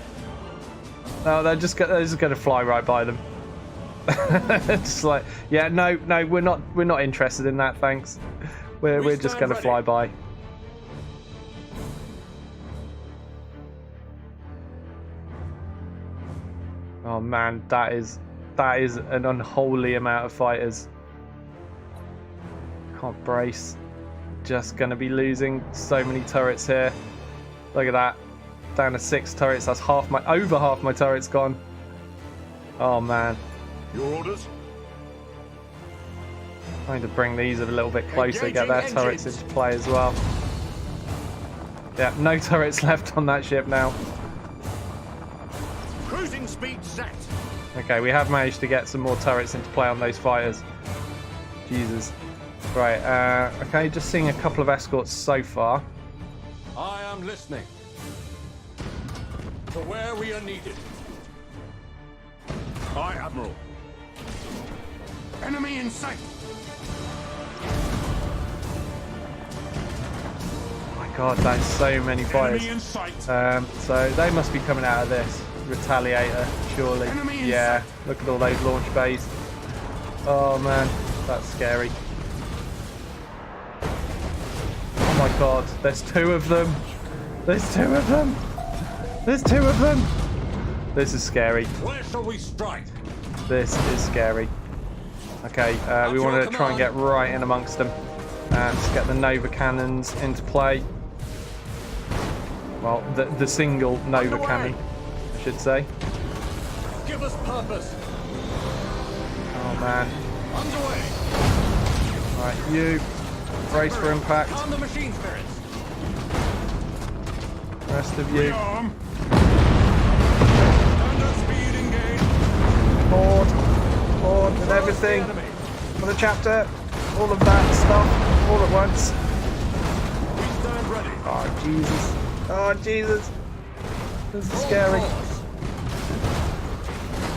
No, they're just going to fly right by them. Just like, yeah, no, we're not interested in that, thanks. We're just going to fly by. Oh man, that is an unholy amount of fighters. Can't brace. Just going to be losing so many turrets here. Look at that. Down to 6 turrets. That's over half my turrets gone. Oh man. Your orders? Trying to bring these a little bit closer, get their turrets into play as well. Yeah, no turrets left on that ship now. Cruising speed set. Okay, we have managed to get some more turrets into play on those fighters. Jesus. Right, okay, just seeing a couple of escorts so far. I am listening. To where we are needed. Aye, Admiral. Enemy in sight. Oh my god, that's so many fighters. Enemy in sight. So they must be coming out of this Retaliator, surely. Enemy in Yeah, look at all those launch bays. Oh man, that's scary. Oh my god, there's two of them. There's two of them. There's two of them. This is scary. Where shall we strike? This is scary. Okay, we want to try and get right in amongst them. Let's get the Nova cannons into play. Well, the single Nova cannon, I should say. Give us purpose. Oh man. Underway. Right, you brace for impact. On the machine spirits. Rest of you. Rearm. Under speed engage. Board with everything. For the chapter. All of that stuff. All at once. We stand ready. Oh Jesus. Oh Jesus. This is scary.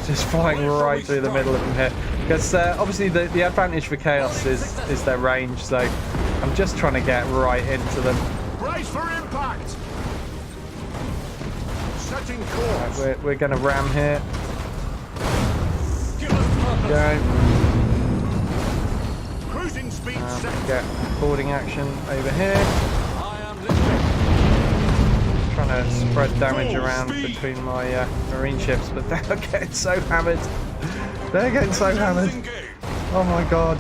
Just flying right through the middle of them here. Because obviously the advantage for Chaos is their range, so I'm just trying to get right into them. Brace for impact. Setting course. Right, we're going to ram here. Give us purpose. Go. Cruising speed set. Get boarding action over here. I am listening. Trying to spread damage Full around speed. between my marine ships, but they're getting so hammered. They're getting so hammered. Engage. Oh my god.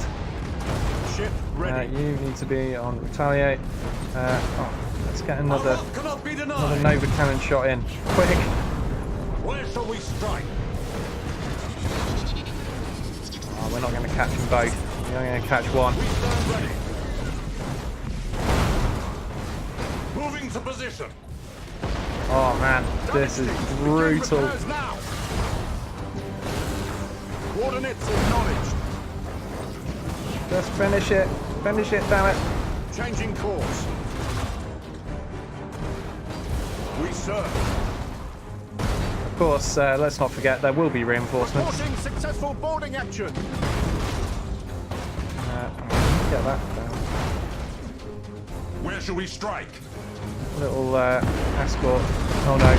Ship ready. You need to be on retaliate. Let's get another Cannot be denied. Nova cannon shot in. Quick. Where shall we strike? Oh, we're not going to catch them both. We're only going to catch one. We stand ready. Moving to position. Oh man, this is brutal. Repairs now. Coordinates acknowledged. Just finish it. Finish it, damn it. Changing course. We serve. Of course, let's not forget there will be reinforcements. Reporting successful boarding action. Get that down. Where shall we strike? Little escort. Oh no.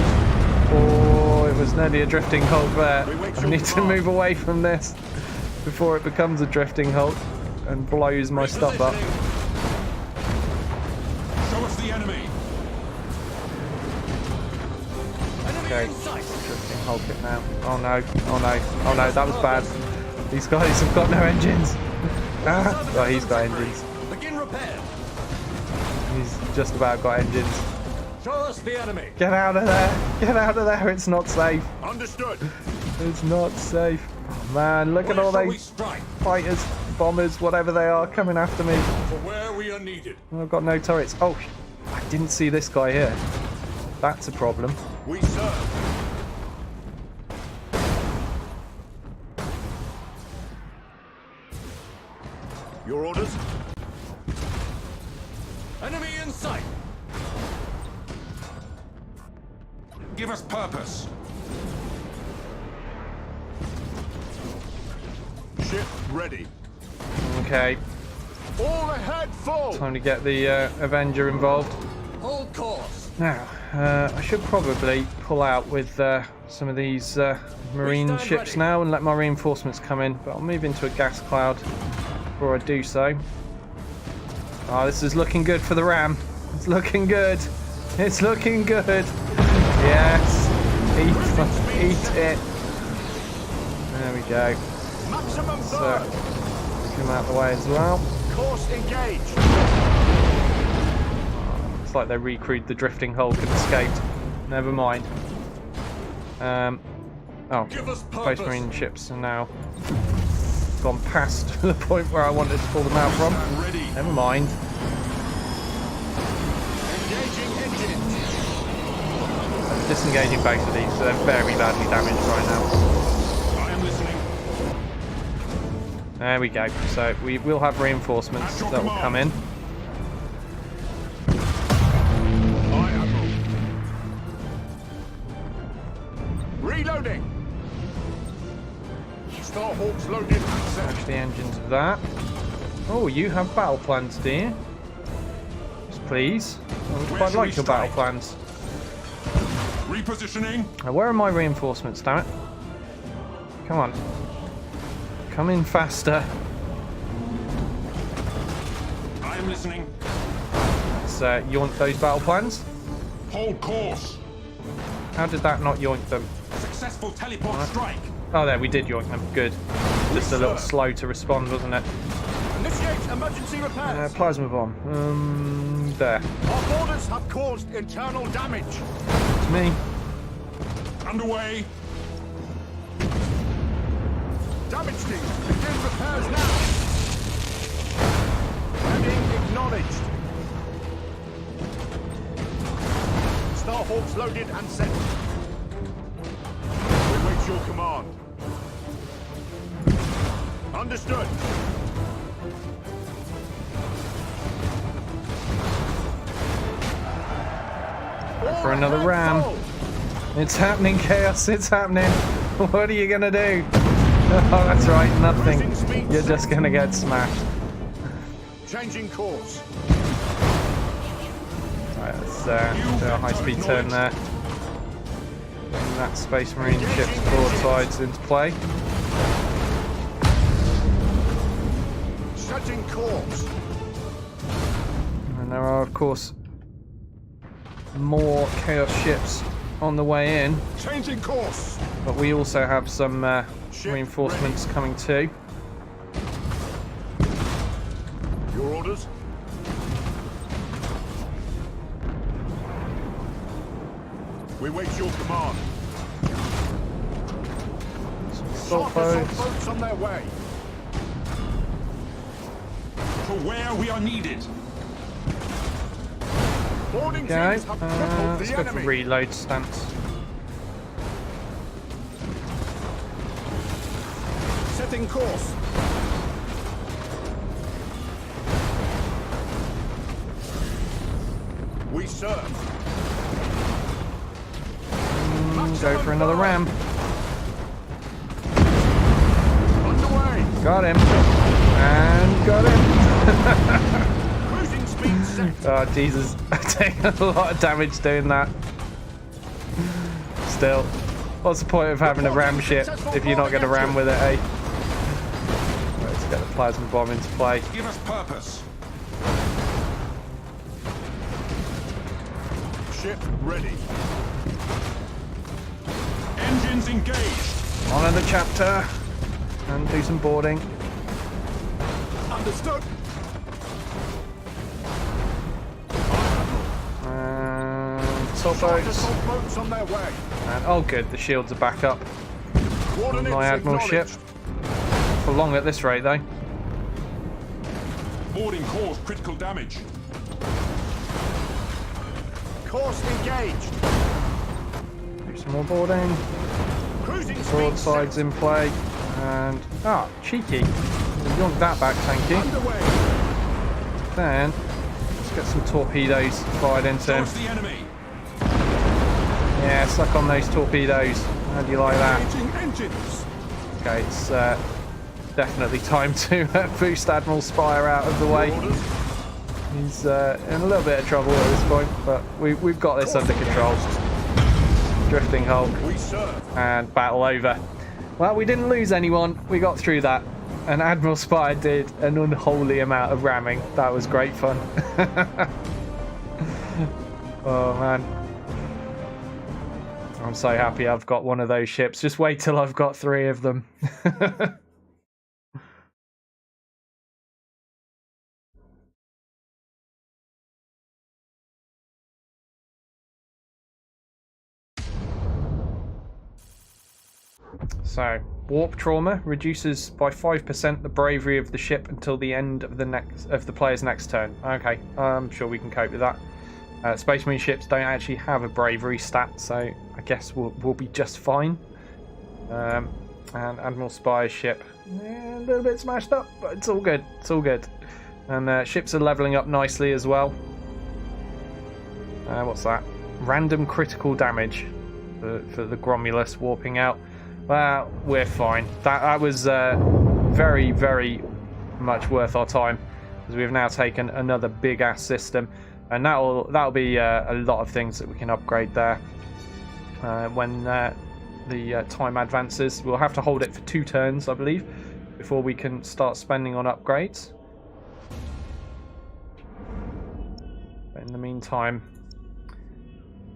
Oh, it was nearly a drifting hulk there. I need to move away from this before it becomes a drifting hulk and blows my stuff up. Show us the enemy. Okay, drifting hulk it now. Oh no, oh no, oh no, that was bad. These guys have got no engines. Oh, he's got engines. Begin repair. He's just about got engines. Show us the enemy. Get out of there! Get out of there! It's not safe. Understood. It's not safe. Oh man, look at all Where shall we those strike? fighters, bombers, whatever they are, coming after me. For where we are needed. I've got no turrets. Oh, I didn't see this guy here. That's a problem. We serve. Your orders? Enemy in sight. Give us purpose. Ship ready. Okay, All ahead full. time to get the Avenger involved. Hold course. Now, I should probably pull out with some of these marine stand ships ready. now and let my reinforcements come in, but I'll move into a gas cloud before I do so. Oh, this is looking good for the ram. It's looking good. It's looking good. Yes. Eat it. There we go. Maximum So, burn. come out the way as well. Course engaged. It's like they recrewed the drifting hulk and escaped. Never mind. Oh, Give us Space purpose. Marine ships are now gone past the point where I wanted to pull them out from. Ready. Never mind. Engaging engine. Disengaging both of these, so they're very badly damaged right now. I am listening. There we go. So we will have reinforcements that will come in. Aye, Admiral. Reloading. Starhawks loaded and set. Smash the engines of that. Oh, you have battle plans, do you? Yes, please. I would quite like your battle plans. Repositioning. Now, where are my reinforcements, damn it? Come on. Come in faster. I am listening. Let's yoink those battle plans. Hold course. How did that not yoink them? Successful teleport strike. Oh, there, we did yoink them. Good. Just a little slow to respond, wasn't it? Initiate emergency repairs. Plasma bomb. There. Our boarders have caused internal damage. It's me. Underway. Damage team, begin repairs now. Heading acknowledged. Starhawks loaded and set. We wait your command. Understood. For another ram. It's happening, Chaos. It's happening. What are you going to do? Oh, that's right. Nothing. You're just going to get smashed. Changing course. Right, let's do a high-speed turn there. Bring that Space Marine ship's broadsides into play. Setting course. And there are, of course, more Chaos ships on the way in. Changing course. But we also have some reinforcements coming too. Your orders. We wait your command. Some assault boats. Boats on their way. To where we are needed. Boarding Okay, teams have crippled let's the go for enemy. reload stance. Setting course. We serve. Go for another ram. Underway. Got him. And got him. Cruising speed set. Oh, Jesus. I'm taking a lot of damage doing that. Still. What's the point of having a ram ship if you're not going to ram with it, eh? Let's get the plasma bomb into play. Give us purpose. Ship ready. Engines engaged. On another chapter. And do some boarding. Understood. Assault boats. Assault boats on their way. And, oh good, the shields are back up. Coordinates My Admiral ship. acknowledged. For long at this rate though. Boarding caused critical damage. Course engaged. Do some more boarding. Cruising speed Broadsides set. in play. And, cheeky. Yonk that back, thank you. Underway. Then, let's get some torpedoes fired into him. Towards the enemy. Yeah, suck on those torpedoes. How do you like that? Engaging engines. Okay, it's definitely time to boost Admiral Spire out of the way. Orders. He's in a little bit of trouble at this point, but we've got this under control. Drifting Hulk We serve. and battle over. Well, we didn't lose anyone. We got through that. And Admiral Spire did an unholy amount of ramming. That was great fun. Oh, man. I'm so happy I've got one of those ships. Just wait till I've got 3 of them. So, warp trauma reduces by 5% the bravery of the ship until the end of the player's next turn. Okay, I'm sure we can cope with that. Space Marine ships don't actually have a bravery stat, so I guess we'll be just fine. And Admiral Spy's ship, a little bit smashed up, but it's all good. It's all good. And ships are leveling up nicely as well. What's that? Random critical damage for the Gromulus warping out. Well, we're fine. That was very, very much worth our time, because we've now taken another big ass system, and that'll be a lot of things that we can upgrade there when the time advances. We'll have to hold it for 2 turns, I believe, before we can start spending on upgrades. But in the meantime,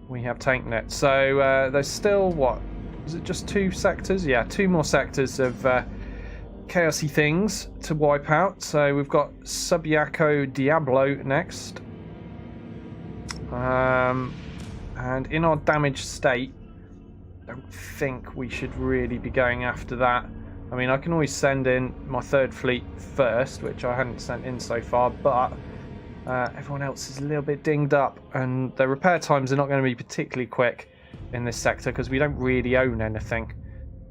we have taken it. So there's still, what, is it just 2 sectors? Yeah, 2 more sectors of chaosy things to wipe out. So we've got Subiaco Diablo next. And in our damaged state, I don't think we should really be going after that. I mean, I can always send in my 3rd fleet first, which I hadn't sent in so far, but everyone else is a little bit dinged up, and the repair times are not going to be particularly quick in this sector because we don't really own anything.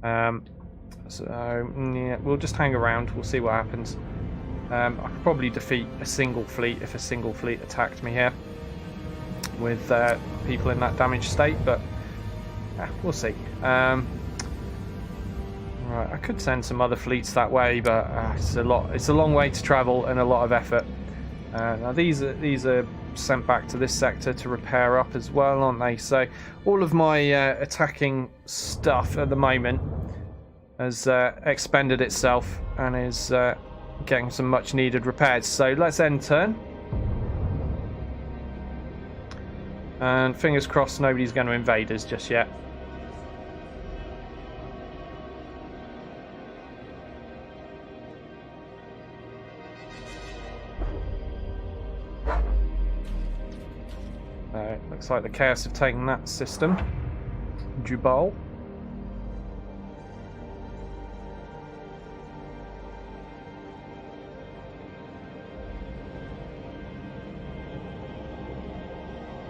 So yeah, we'll just hang around. We'll see what happens. I could probably defeat a single fleet if a single fleet attacked me here with people in that damaged state, but we'll see. Right, I could send some other fleets that way, but it's a long way to travel and a lot of effort. Now these are sent back to this sector to repair up as well, aren't they? So all of my attacking stuff at the moment has expended itself and is getting some much needed repairs. So let's end turn. And fingers crossed nobody's going to invade us just yet. Looks like the Chaos have taken that system. Jubal.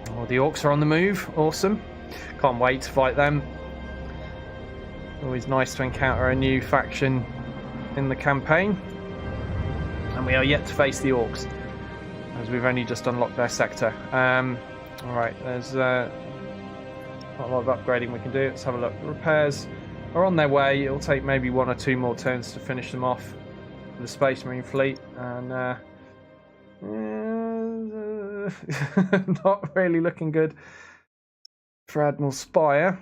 Oh, the Orcs are on the move. Awesome. Can't wait to fight them. Always nice to encounter a new faction in the campaign. And we are yet to face the Orcs, as we've only just unlocked their sector. Alright, there's not a lot of upgrading we can do. Let's have a look. The repairs are on their way. It'll take maybe 1 or 2 more turns to finish them off for the Space Marine fleet. And not really looking good for Admiral Spire.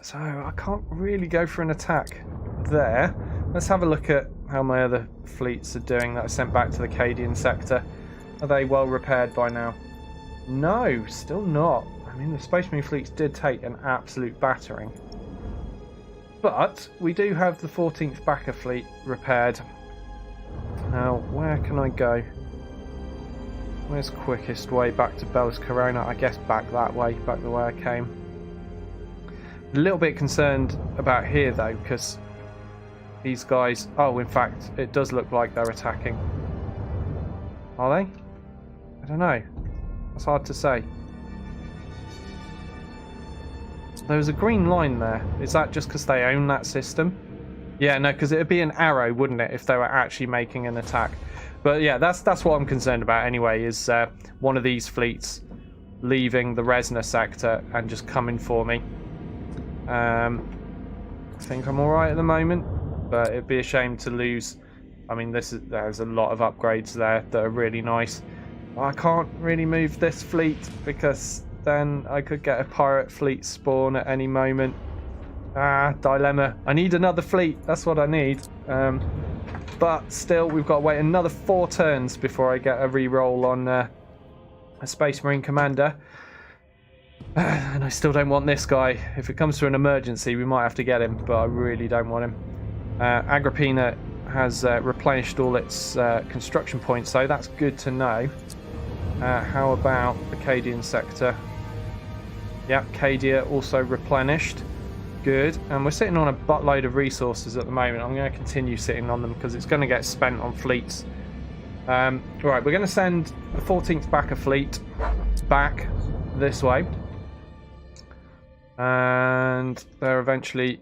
So I can't really go for an attack there. Let's have a look at how my other fleets are doing that I sent back to the Cadian sector. Are they well repaired by now? No, still not. I mean, the Space Marine fleets did take an absolute battering. But we do have the 14th Backer fleet repaired. Now, where can I go? Where's the quickest way back to Bellis Corona? I guess back that way, back the way I came. A little bit concerned about here though, because these guys... Oh, in fact, it does look like they're attacking. Are they? I don't know. It's hard to say. There was a green line there. Is that just because they own that system? Yeah, no, because it would be an arrow, wouldn't it, if they were actually making an attack. But yeah, that's what I'm concerned about anyway, is one of these fleets leaving the Resna sector and just coming for me. I think I'm alright at the moment, but it'd be a shame to lose. I mean, there's a lot of upgrades there that are really nice. I can't really move this fleet because then I could get a pirate fleet spawn at any moment. Dilemma. I need another fleet. That's what I need. But still, we've got to wait another 4 turns before I get a reroll on a Space Marine commander. And I still don't want this guy. If it comes to an emergency, we might have to get him, but I really don't want him. Agrippina has replenished all its construction points, so that's good to know. How about the Cadian sector? Yep, Cadia also replenished. Good. And we're sitting on a buttload of resources at the moment. I'm going to continue sitting on them because it's going to get spent on fleets Right, we're going to send the 14th Backer Fleet back this way. And they're eventually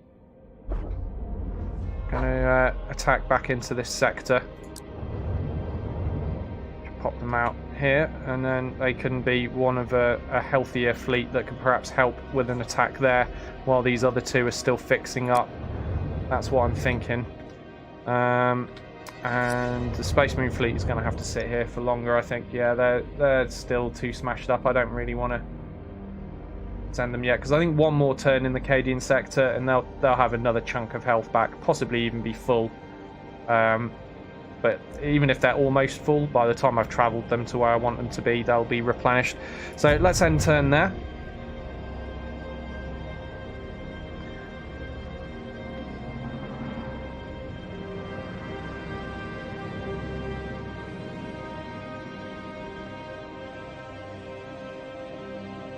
going to attack back into this sector. Pop them out here, and then they can be one of a healthier fleet that can perhaps help with an attack there, while these other two are still fixing up. That's what I'm thinking. And the Space Marine fleet is going to have to sit here for longer, I think. Yeah, they're still too smashed up. I don't really want to send them yet, because I think one more turn in the Cadian sector and they'll have another chunk of health back, possibly even be full. But even if they're almost full, by the time I've travelled them to where I want them to be, they'll be replenished. So let's end turn there.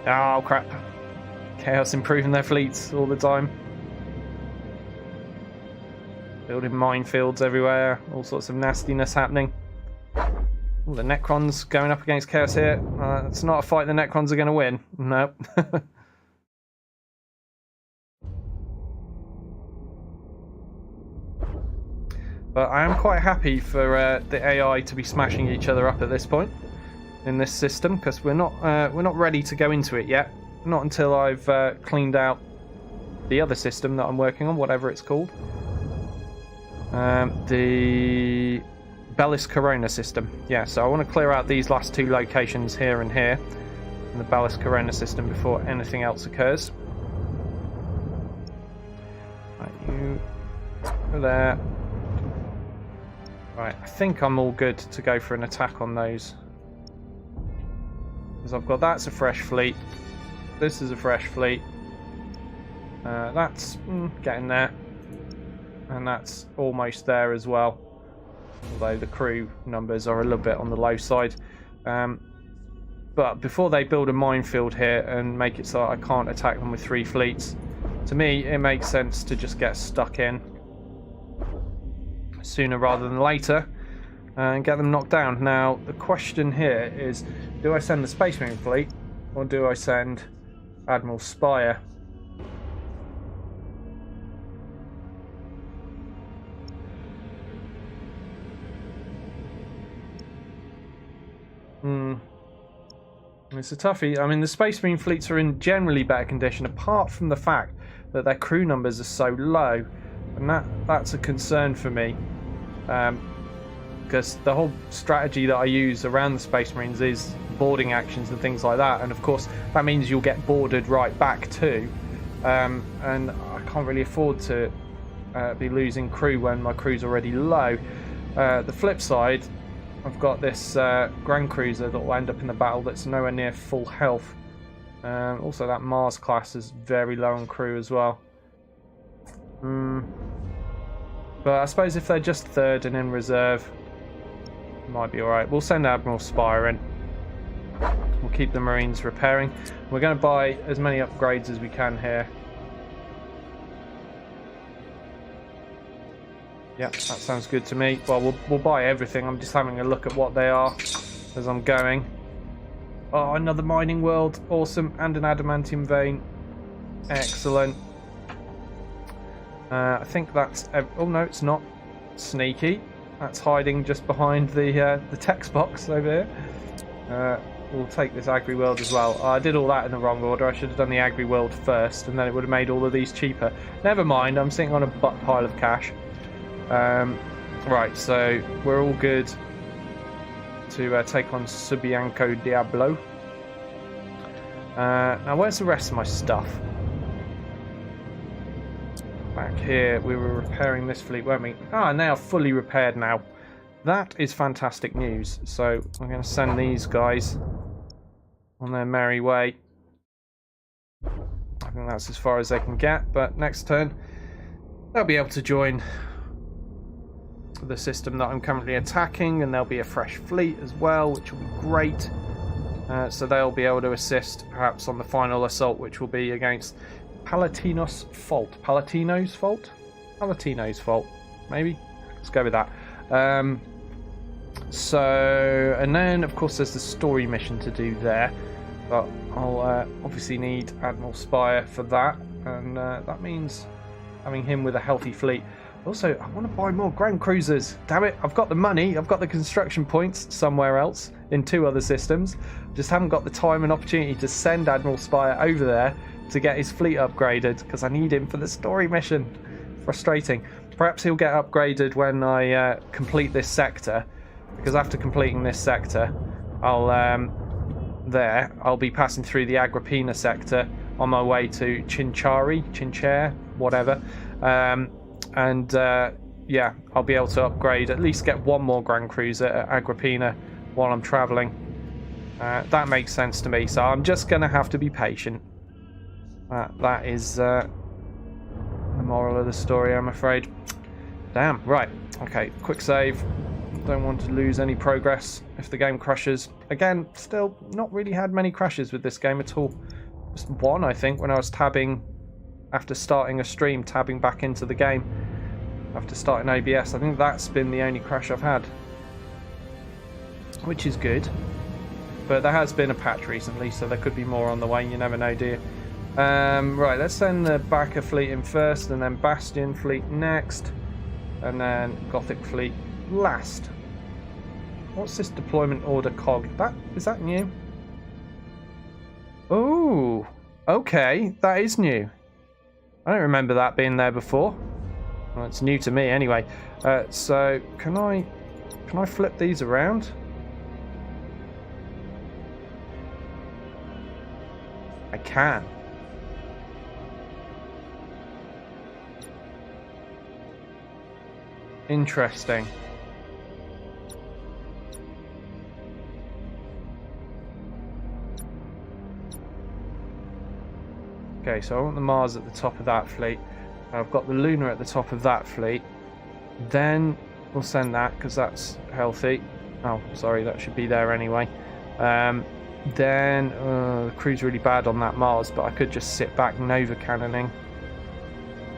Oh crap. Chaos improving their fleets all the time. Building minefields everywhere, all sorts of nastiness happening. Ooh, the Necrons going up against Chaos here. It's not a fight the Necrons are going to win. Nope. But I am quite happy for the AI to be smashing each other up at this point in this system, because we're not ready to go into it yet. Not until I've cleaned out the other system that I'm working on, whatever it's called. The Bellis Corona system. Yeah, so I want to clear out these last two locations here and here in the Bellis Corona system before anything else occurs. Right, you go there. Right, I think I'm all good to go for an attack on those. Because I've got that's a fresh fleet. This is a fresh fleet. That's getting there. And that's almost there as well. Although the crew numbers are a little bit on the low side. But before they build a minefield here and make it so I can't attack them with 3 fleets, to me it makes sense to just get stuck in sooner rather than later and get them knocked down. Now the question here is, do I send the Space Marine fleet or do I send Admiral Spire? It's a toughie. I mean, the Space Marine fleets are in generally better condition, apart from the fact that their crew numbers are so low, and that's a concern for me. Because the whole strategy that I use around the Space Marines is boarding actions and things like that, and of course that means you'll get boarded right back too. And I can't really afford to be losing crew when my crew's already low. The flip side, I've got this Grand Cruiser that will end up in the battle that's nowhere near full health. Also that Mars class is very low on crew as well. But I suppose if they're just third and in reserve, it might be alright. We'll send Admiral Spire in. We'll keep the Marines repairing. We're going to buy as many upgrades as we can here. Yeah, that sounds good to me. Well, we'll buy everything. I'm just having a look at what they are as I'm going. Oh, another mining world. Awesome. And an adamantium vein. Excellent. I think that's... Oh, no, it's not. Sneaky. That's hiding just behind the text box over here. We'll take this agri world as well. I did all that in the wrong order. I should have done the agri world first, and then it would have made all of these cheaper. Never mind. I'm sitting on a butt pile of cash. Right, so we're all good to take on Subianco Diablo. Now, where's the rest of my stuff? Back here, we were repairing this fleet, weren't we? Ah, now fully repaired now. That is fantastic news. So I'm going to send these guys on their merry way. I think that's as far as they can get, but next turn they'll be able to join the system that I'm currently attacking, and there'll be a fresh fleet as well, which will be great. So they'll be able to assist perhaps on the final assault, which will be against Palatino's Fault. Palatino's Fault? Palatino's Fault, maybe? Let's go with that. So, and then of course there's the story mission to do there, but I'll obviously need Admiral Spire for that, and that means having him with a healthy fleet. Also, I want to buy more Grand Cruisers. Damn it, I've got the money, I've got the construction points somewhere else in 2 other systems. Just haven't got the time and opportunity to send Admiral Spire over there to get his fleet upgraded, because I need him for the story mission. Frustrating. Perhaps he'll get upgraded when I complete this sector, because after completing this sector, I'll be passing through the Agrippina sector on my way to Chinchare, whatever. Yeah, I'll be able to upgrade, at least get 1 more Grand Cruiser at Agrippina while I'm travelling. That makes sense to me, so I'm just going to have to be patient. That is the moral of the story, I'm afraid. Damn, right. Okay, quick save. Don't want to lose any progress if the game crashes. Again, still not really had many crashes with this game at all. Just 1, I think, when I was tabbing after starting a stream, tabbing back into the game after starting OBS. I think that's been the only crash I've had, which is good. But there has been a patch recently, so there could be more on the way. You never know, do you? Right, let's send the Backer fleet in first, and then Bastion fleet next, and then Gothic fleet last. What's this deployment order cog? Is that new? Oh, okay, that is new. I don't remember that being there before. Well, it's new to me anyway. So can I flip these around? I can. Interesting. Okay, so I want the Mars at the top of that fleet. I've got the Lunar at the top of that fleet. Then we'll send that, because that's healthy. Oh, sorry, that should be there anyway. Then the crew's really bad on that Mars, but I could just sit back Nova cannoning.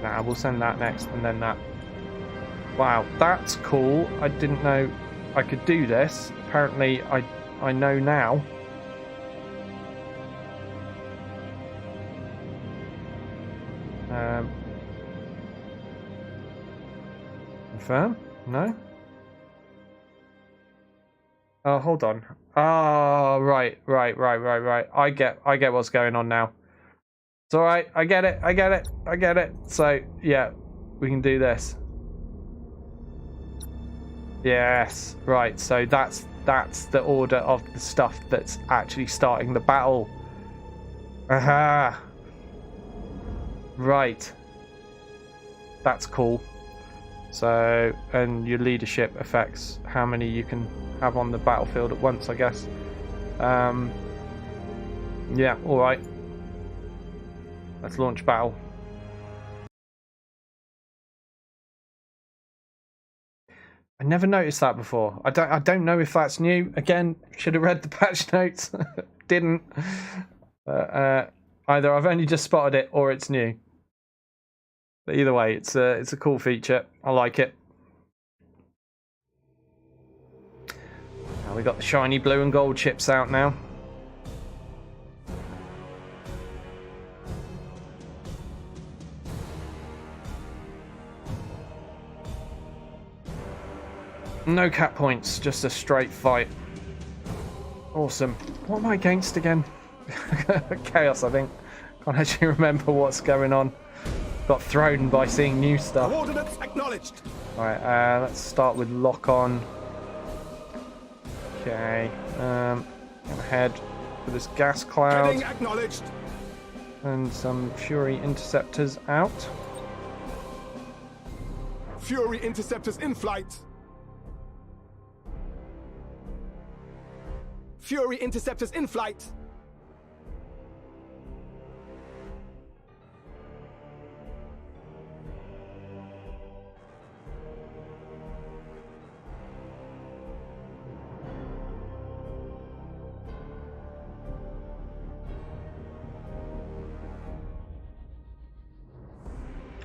Nah, we'll send that next, and then that. Wow, that's cool. I didn't know I could do this. Apparently, I know now. Confirm? No? Oh, hold on. Oh, right. I get what's going on now. It's alright, I get it. So, yeah, we can do this. Yes, right, so that's the order of the stuff that's actually starting the battle. Aha! Right. That's cool. So, and your leadership affects how many you can have on the battlefield at once, I guess. Yeah, alright. Let's launch battle. I never noticed that before. I don't know if that's new. Again, should have read the patch notes. Didn't. Either I've only just spotted it or it's new. But either way, it's a cool feature. I like it. Now we got the shiny blue and gold chips out now. No cat points, just a straight fight. Awesome. What am I against again? Chaos, I think. Can't actually remember what's going on. Got thrown by seeing new stuff. Coordinates acknowledged. Alright, let's start with lock on. Okay. Gonna head for this gas cloud. Heading acknowledged. And some Fury interceptors out. Fury interceptors in flight. Fury interceptors in flight.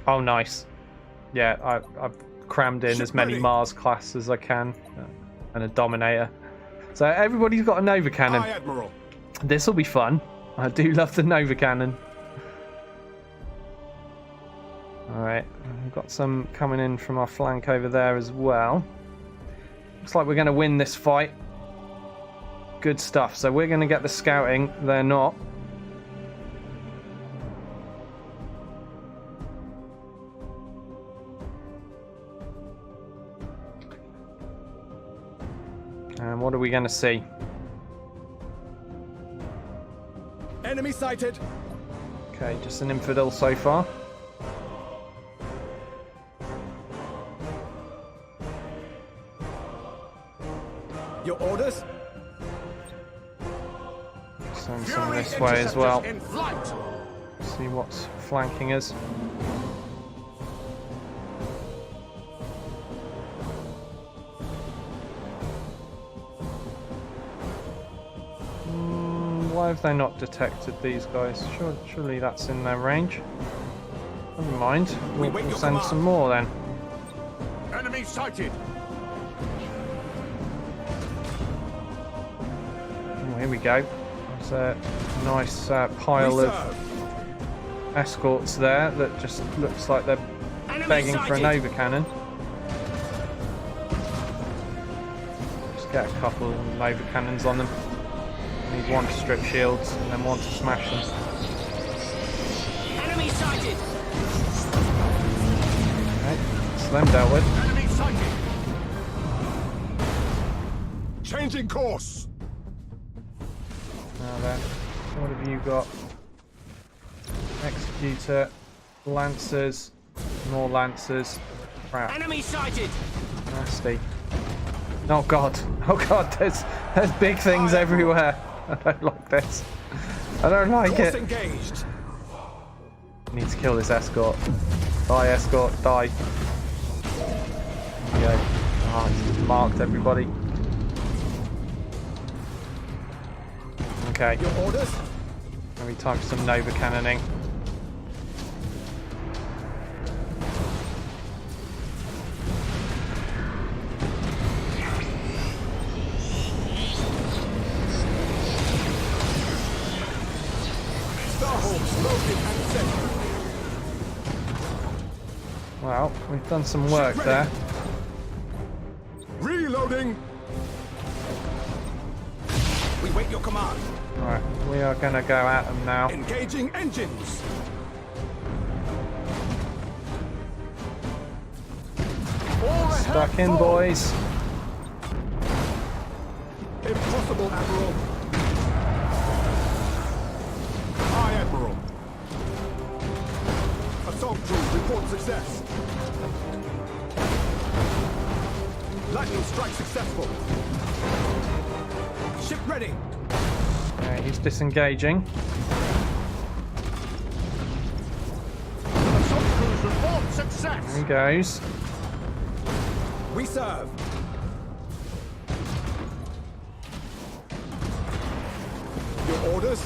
Oh, nice. Yeah, I've crammed in as many Mars class as I can. and a Dominator. So everybody's got a Nova Cannon. Aye, Admiral. This will be fun. I do love the Nova Cannon. Alright, we've got some coming in from our flank over there as well. Looks like we're going to win this fight. Good stuff. So we're going to get the scouting. They're not. And what are we going to see? Enemy sighted. Okay, just an infidel so far. Your orders? Send some this way as well. In flight. See what's flanking us. Why have they not detected these guys? Surely that's in their range. Never mind. We'll send some more then. Enemy sighted. Oh, here we go. There's a nice pile of escorts there that just looks like they're begging for a Nova Cannon. Just get a couple of Nova Cannons on them. Need one to strip shields and then one to smash them. Enemy sighted. Okay, that's them dealt with. Enemy sighted. Changing course. Now then, what have you got? Executor, Lancers, more Lancers. Crap, Enemy sighted. nasty. Oh god, there's big things everywhere. I don't like this. I don't like Course it. engaged. Need to kill this escort. Die, escort, die. There we go. Oh, he's marked everybody. Okay, Your orders? maybe time for some Nova cannoning. Starholds loaded and set. Well, we've done some work there. Reloading. We wait your command. Alright, we are going to go at them now. Engaging engines. Stuck in, boys. Impossible, Admiral. Aye, Admiral. Assault crew, report success. Lightning strike successful. Ship ready. Okay, he's disengaging. Assault crews report success. There he goes. We serve. Your orders?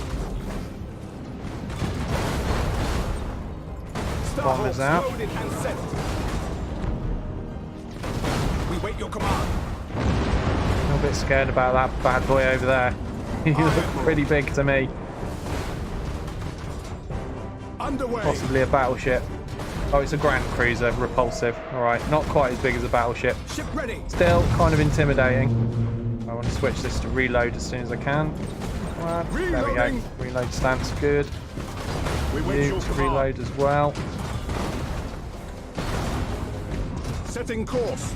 Bombers out. Loaded and sent. We wait your command. A little bit scared about that bad boy over there. He looks pretty big to me. Underway. Possibly a battleship. Oh, it's a Grand Cruiser, repulsive. Alright, not quite as big as a battleship. Ship ready. Still kind of intimidating. I want to switch this to reload as soon as I can. There we go. Reloading. Reload stance, good. We wait You your to command. reload as well. Setting course.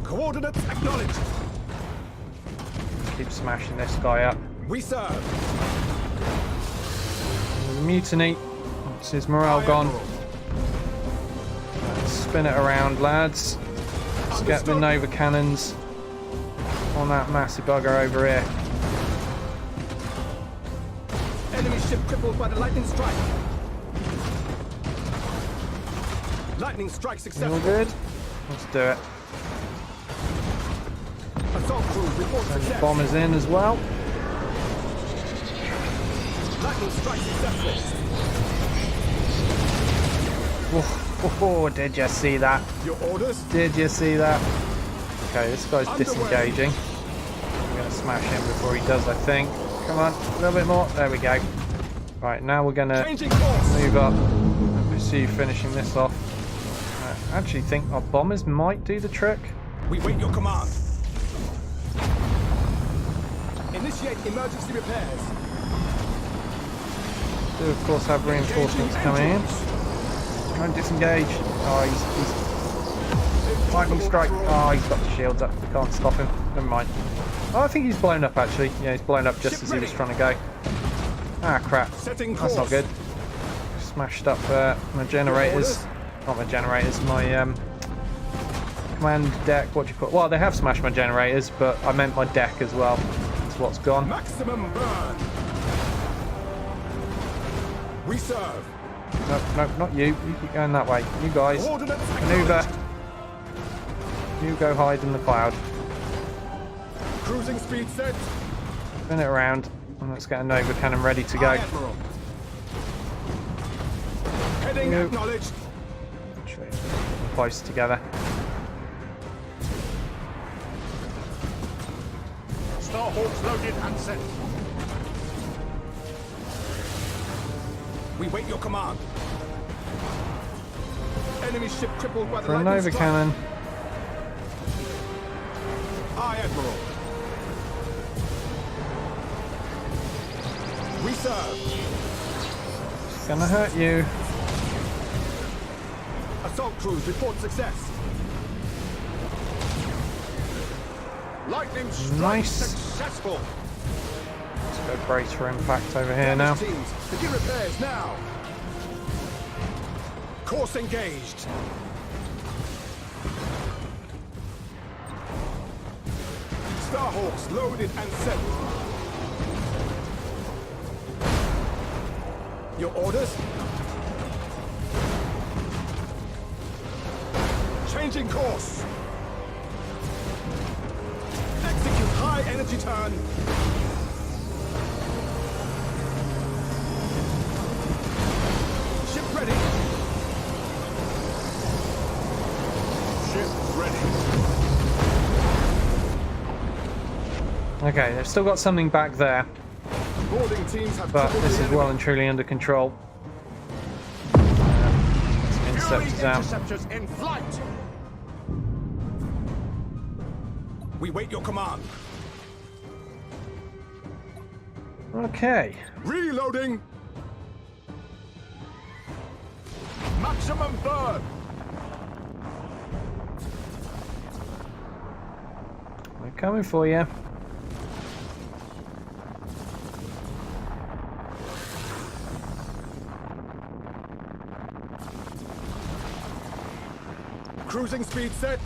Coordinates acknowledged. Keep smashing this guy up. We serve. Mutiny. It's his morale Aye, gone. Admiral. Let's spin it around, lads. Let's get the Understood. Nova cannons on that massive bugger over here. Enemy ship crippled by the lightning strike. Lightning strike You successful. all good? Let's do it. Assault crew report Send the success. bombers in as well. Lightning strike successful. Oof. Oh, did you see that? Your orders? Did you see that? Okay, this guy's Underway. disengaging. I'm going to smash him before he does, I think. Come on, a little bit more. There we go. Right, now we're going to Changing course. move up and pursue finishing this off. I actually think our bombers might do the trick. We wait your command. Initiate emergency repairs. Do of course have reinforcements coming in. Try and disengage. Oh, he's lightning strike. Oh, he's got the shields up. We can't stop him. Never mind. Oh, I think he's blown up actually. Yeah, he's blown up just as he was trying to go. Ah, crap. Setting That's not course. good. Smashed up my generators. Not my generators, my command deck. What do you call it? Well, they have smashed my generators, but I meant my deck as well. That's what's gone. Maximum burn. We serve. Nope, nope, not you. You keep going that way. You guys. Ordnance Maneuver. acknowledged. You go hide in the cloud. Cruising speed set. Spin it around. And let's get a Nova cannon ready to go. Aye, Admiral. Heading Nope. acknowledged. Close together. Starhawks loaded and set. We wait your command. Enemy ship crippled by the For a lightning Nova strike. cannon. Aye, Admiral. We serve. It's gonna hurt you. Assault crews report success. Lightning strike Nice. successful. Let's go brace for impact over here now. Damaged teams, begin repairs now. Course engaged. Starhawks loaded and set. Your orders? Changing course. Execute high energy turn. Ship ready. Ship ready. Okay, they've still got something back there, Boarding teams have but crippled this the is enemy. well and truly under control. Some Fury interceptors out. interceptors in flight. We wait your command. Okay. Reloading. Maximum burn. We're coming for you. Cruising speed set.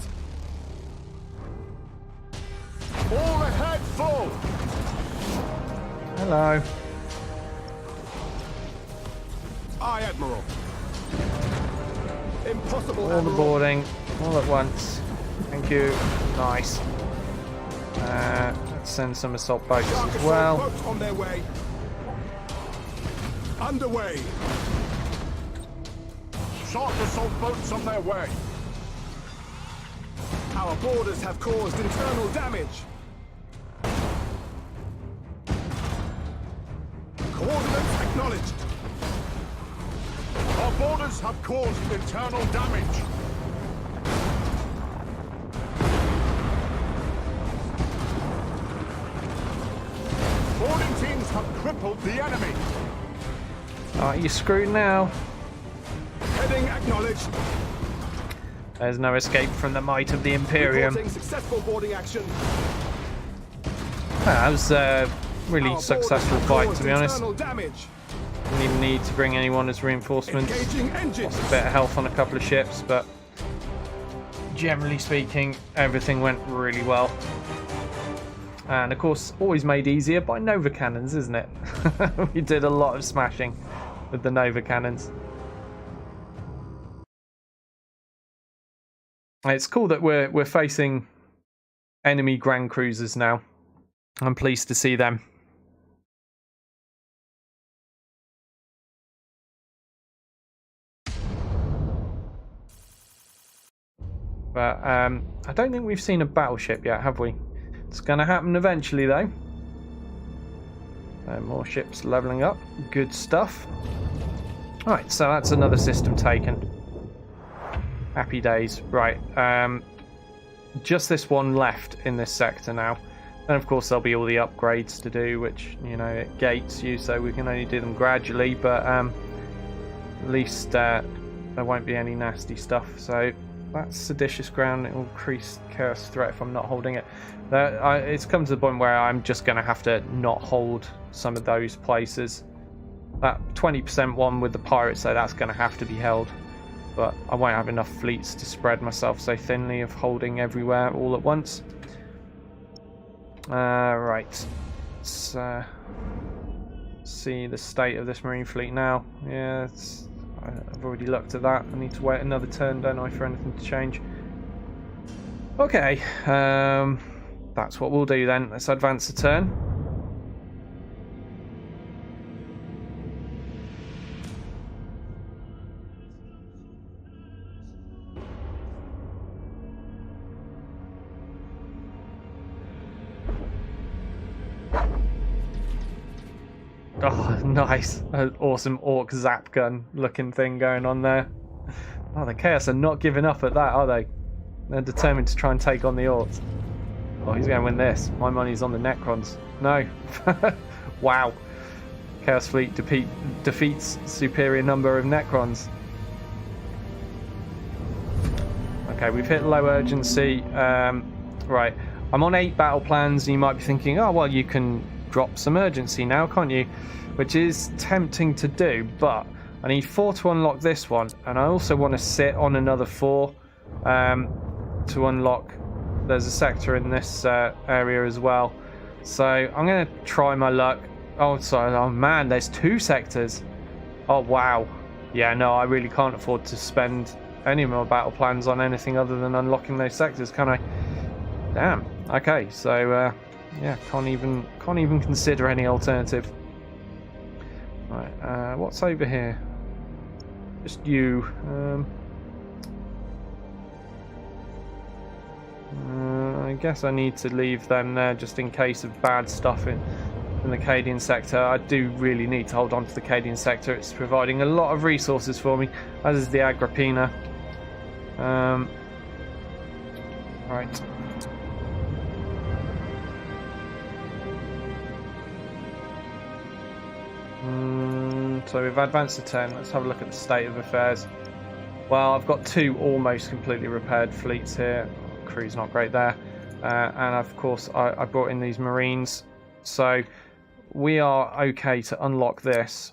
All ahead full. Hello. Aye, Admiral. Impossible, All the Admiral. boarding, all at once. Thank you. Nice. Let's send some assault boats Shark as assault well. boats on their way. Underway. Shark assault boats on their way. Our boarders have caused internal damage. Coordinates acknowledged. Our borders have caused internal damage. Boarding teams have crippled the enemy. You're screwed now. Heading acknowledged. There's no escape from the might of the Imperium. Reporting successful boarding action. That was a really Our successful boarders have fight, caused to be honest. internal damage. Didn't even need to bring anyone as reinforcements. Engaging engines. Lost a bit of health on a couple of ships, but generally speaking, everything went really well. And of course, always made easier by Nova cannons, isn't it? We did a lot of smashing with the Nova cannons. It's cool that we're facing enemy Grand Cruisers now. I'm pleased to see them. But I don't think we've seen a battleship yet, have we? It's going to happen eventually, though. More ships leveling up. Good stuff. Right, so that's another system taken. Happy days. Right, just this one left in this sector now. And of course there'll be all the upgrades to do, which, you know, it gates you, so we can only do them gradually, but at least there won't be any nasty stuff. So that's seditious ground. It will increase chaos threat if I'm not holding it. It's come to the point where I'm just going to have to not hold some of those places. That 20% one with the pirates, so that's going to have to be held. But I won't have enough fleets to spread myself so thinly of holding everywhere all at once. Right. Let's see the state of this marine fleet now. Yeah, I've already looked at that. I need to wait another turn, don't I, for anything to change. Okay. That's what we'll do then. Let's advance a turn. Oh, nice. An awesome orc zap gun looking thing going on there. Oh, the Chaos are not giving up at that, are they? They're determined to try and take on the orcs. Oh, he's going to win this. My money's on the Necrons. No. Wow. Chaos Fleet defeats superior number of Necrons. Okay, we've hit low urgency. Right. I'm on 8 battle plans. You might be thinking, oh, well, you can drop some urgency now, can't you? Which is tempting to do, but I need 4 to unlock this one, and I also want to sit on another 4 to unlock. There's a sector in this area as well, so I'm going to try my luck. Oh, sorry. Oh man, there's 2 sectors. Oh wow. Yeah, no, I really can't afford to spend any of my battle plans on anything other than unlocking those sectors, can I? Damn. Okay, so yeah, can't even consider any alternative. Right, what's over here? Just you. I guess I need to leave them there just in case of bad stuff in the Cadian sector. I do really need to hold on to the Cadian sector. It's providing a lot of resources for me, as is the Agrippina. Right. So we've advanced to 10. Let's have a look at the state of affairs. Well, I've got 2 almost completely repaired fleets here. Crew's not great there. And of course, I brought in these Marines. So we are okay to unlock this.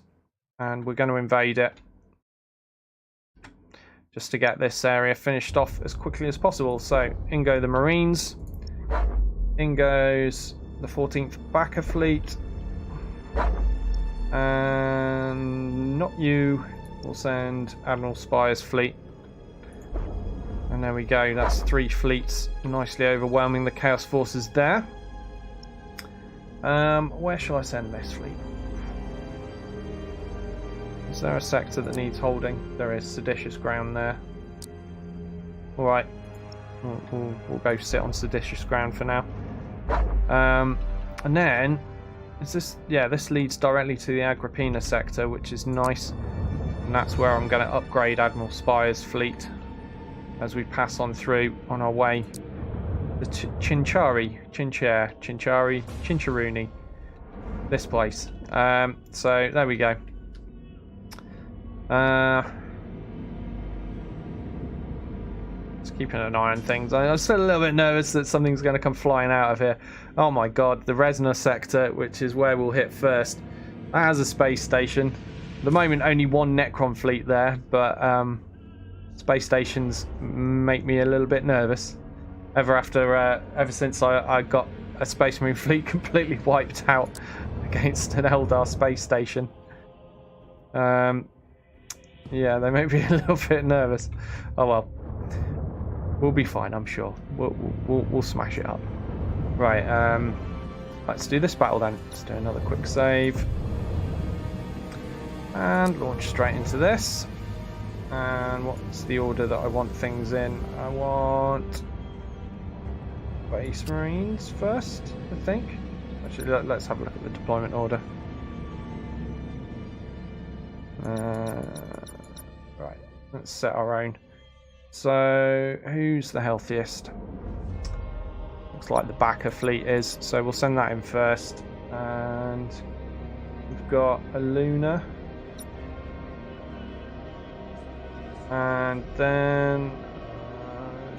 And we're going to invade it. Just to get this area finished off as quickly as possible. So in go the Marines. In goes the 14th Backer Fleet. And not you. We'll send Admiral Spire's fleet. And there we go. That's 3 fleets, nicely overwhelming the Chaos forces there. Where shall I send this fleet? Is there a sector that needs holding? There is. Seditious ground there. All right. We'll go sit on seditious ground for now. And then. Is this? Yeah, this leads directly to the Agrippina sector, which is nice. And that's where I'm going to upgrade Admiral Spire's fleet as we pass on through on our way. The Cincinnati. This place. So there we go. Just keeping an eye on things. I'm still a little bit nervous that something's going to come flying out of here. Oh my god, the Resna sector, which is where we'll hit first. That has a space station. At the moment, only 1 Necron fleet there, but space stations make me a little bit nervous. Ever since I got a Space Marine fleet completely wiped out against an Eldar space station. Yeah, they make me a little bit nervous. Oh well, we'll be fine, I'm sure. We'll smash it up. Right, let's do this battle then. Let's do another quick save. And launch straight into this. And what's the order that I want things in? I want Space Marines first, I think. Actually, let's have a look at the deployment order. Right, let's set our own. So, who's the healthiest? Looks like the backer fleet is, so we'll send that in first. And we've got a Luna. And then,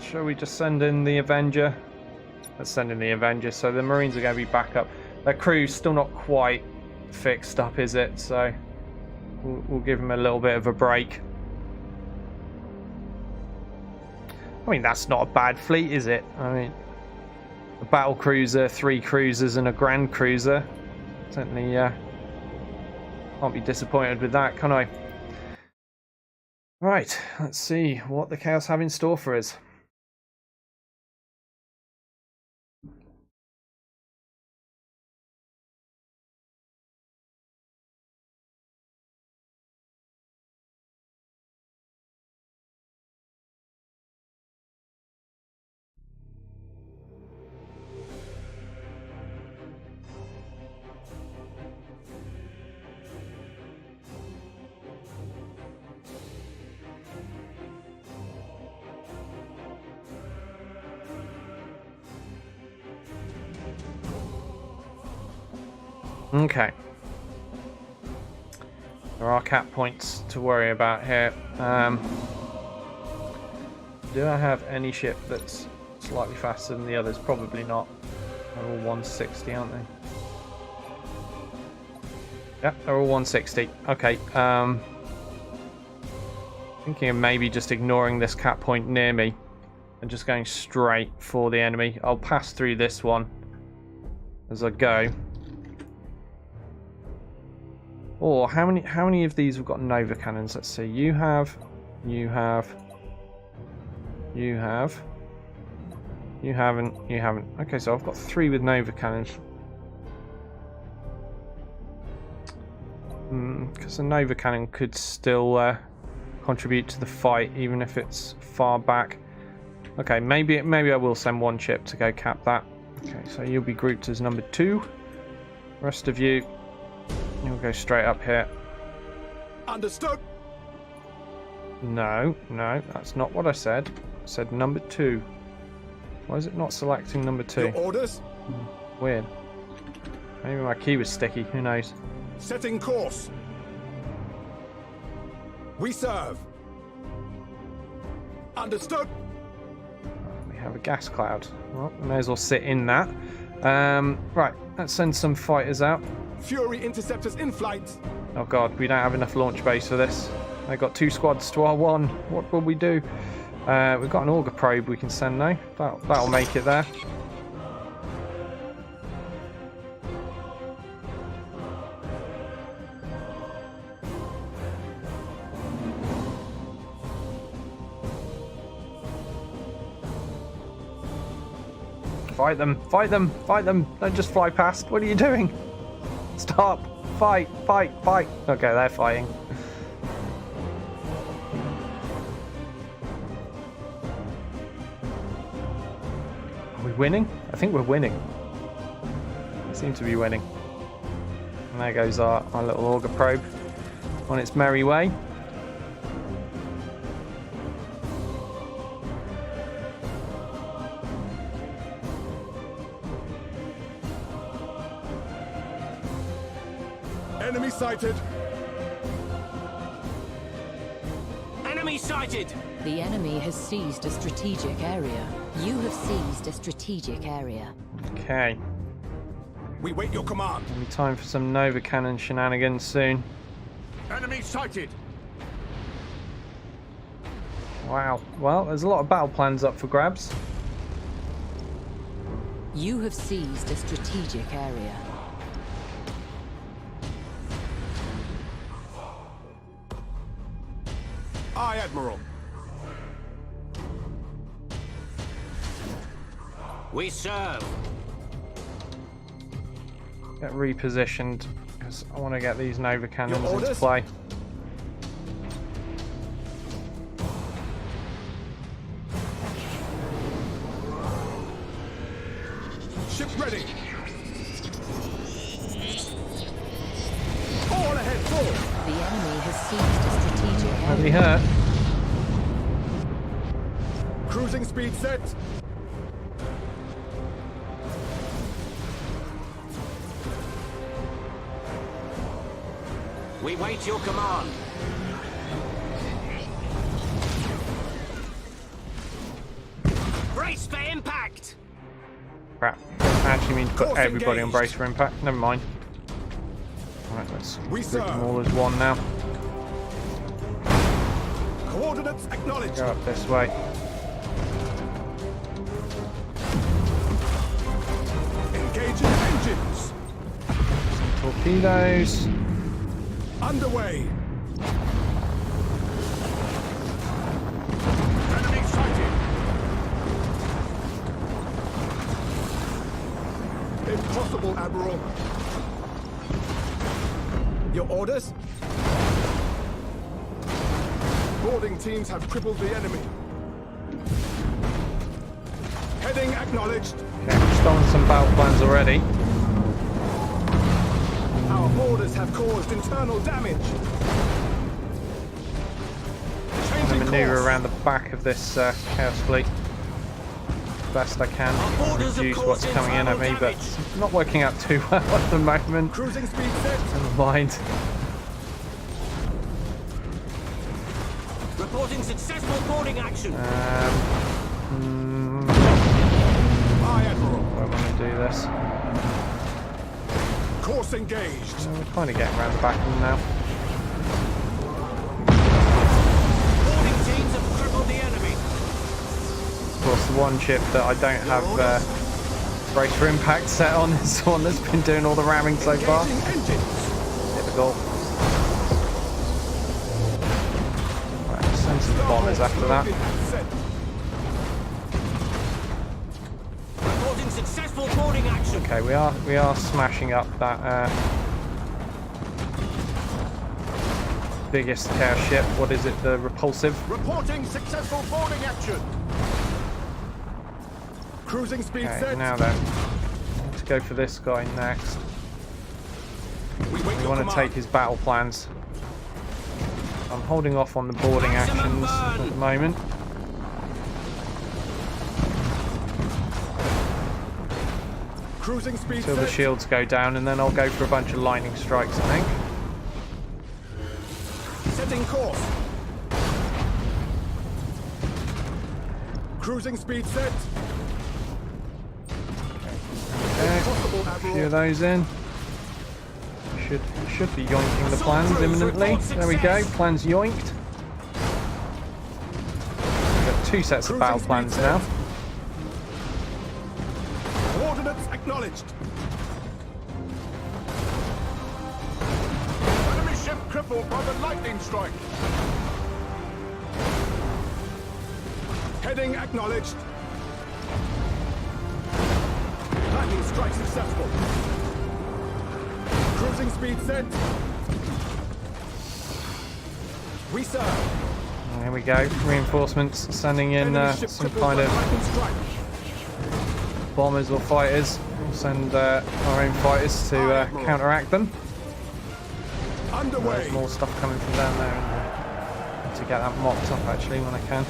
shall we just send in the Avenger? Let's send in the Avenger. So the Marines are going to be back up. Their crew's still not quite fixed up, is it? So we'll give them a little bit of a break. I mean, that's not a bad fleet, is it? I mean, a battle cruiser, 3 cruisers, and a grand cruiser. Certainly can't be disappointed with that, can I? Right, let's see what the Chaos have in store for us. Okay. There are cap points to worry about here. Do I have any ship that's slightly faster than the others? Probably not. They're all 160, aren't they? Yeah, they're all 160. Okay. Thinking of maybe just ignoring this cap point near me and just going straight for the enemy. I'll pass through this one as I go. Or how many of these have got Nova cannons? Let's see. You haven't. Okay, so I've got 3 with Nova cannons. Because the Nova cannon could still contribute to the fight, even if it's far back. Okay, maybe I will send 1 ship to go cap that. Okay, so you'll be grouped as number 2. Rest of you. You'll go straight up here. Understood. No, that's not what I said. I said number 2. Why is it not selecting number 2? Your orders? Weird. Maybe my key was sticky, who knows. Setting course. We serve. Understood. We have a gas cloud. Well, we may as well sit in that. Right, let's send some fighters out. Fury interceptors in flight. Oh god, we don't have enough launch base for this. They got 2 squads to our 1. What will we do? We've got an auger probe we can send now. That'll make it there. Fight them, fight them, fight them. Don't just fly past. What are you doing? Stop. Fight, fight, fight. Okay, they're fighting. Are we winning? I think we're winning. We seem to be winning. And there goes our little auger probe on its merry way. Enemy sighted. Enemy sighted! The enemy has seized a strategic area. You have seized a strategic area. Okay. We wait your command. It'll be time for some Nova Cannon shenanigans soon. Enemy sighted. Wow. Well, there's a lot of battle plans up for grabs. You have seized a strategic area. Aye, Admiral. We serve! Get repositioned because I want to get these Nova Cannons Your into orders? play. Ship ready. All ahead, forward. The enemy has seized a strategic Nobody area. hurt. Cruising speed set. We wait your command. Brace for impact. Crap. I actually mean to put Course everybody on engaged. brace for impact. Never mind. Right, let's We group them serve. all as one now. Coordinates acknowledged. Go up this way. Engaging engines. Torpedoes. Underway. Enemy sighted. Impossible, Admiral. Your orders? Boarding teams have crippled the enemy. Heading acknowledged. Okay, we've stolen some battle plans already. Our boarders have caused internal damage. I'm Changing going to maneuver course. around the back of this Chaos Fleet best I can. Our borders have Reduce caused what's coming in at me, internal but damage. it's not working out too well at the moment. Cruising speed set. Never mind. Reporting successful boarding action. Aye, Admiral. I want to do this. Course engaged. We're kind of getting around the back of them now. Boarding teams have crippled the enemy. Of course, the one ship that I don't have brace for impact set on is the one that's been doing all the ramming so far. Engaging engines. Typical. Right, send some bombers after that. Loaded and set. Reporting successful boarding action. Okay, we are smashing up that biggest chaos ship. What is it? The repulsive. Reporting successful boarding action. Cruising speed Okay, set. now then, let's go for this guy next. We wait We your want to command. take his battle plans. I'm holding off on the boarding Maximum actions burn. at the moment. Cruising speed Until set. the shields go down, and then I'll go for a bunch of lightning strikes, I think. Setting course. Cruising speed set. Okay, Possible, a few Admiral. of those in. Should be yoinking the Assault plans crews imminently. report There we go, success. plans yoinked. We've got two sets of Cruising battle speed plans set. now. Coordinates acknowledged. Enemy ship crippled by the lightning strike. Heading acknowledged. Lightning strike successful. Cruising speed set. We serve. There we go, reinforcements sending in Enemy ship some crippled kind by of lightning strike. bombers or fighters. We'll send our own fighters to Aye, Admiral. counteract them. Underway. There's more stuff coming from down there. And, need to get that mopped up actually when I can.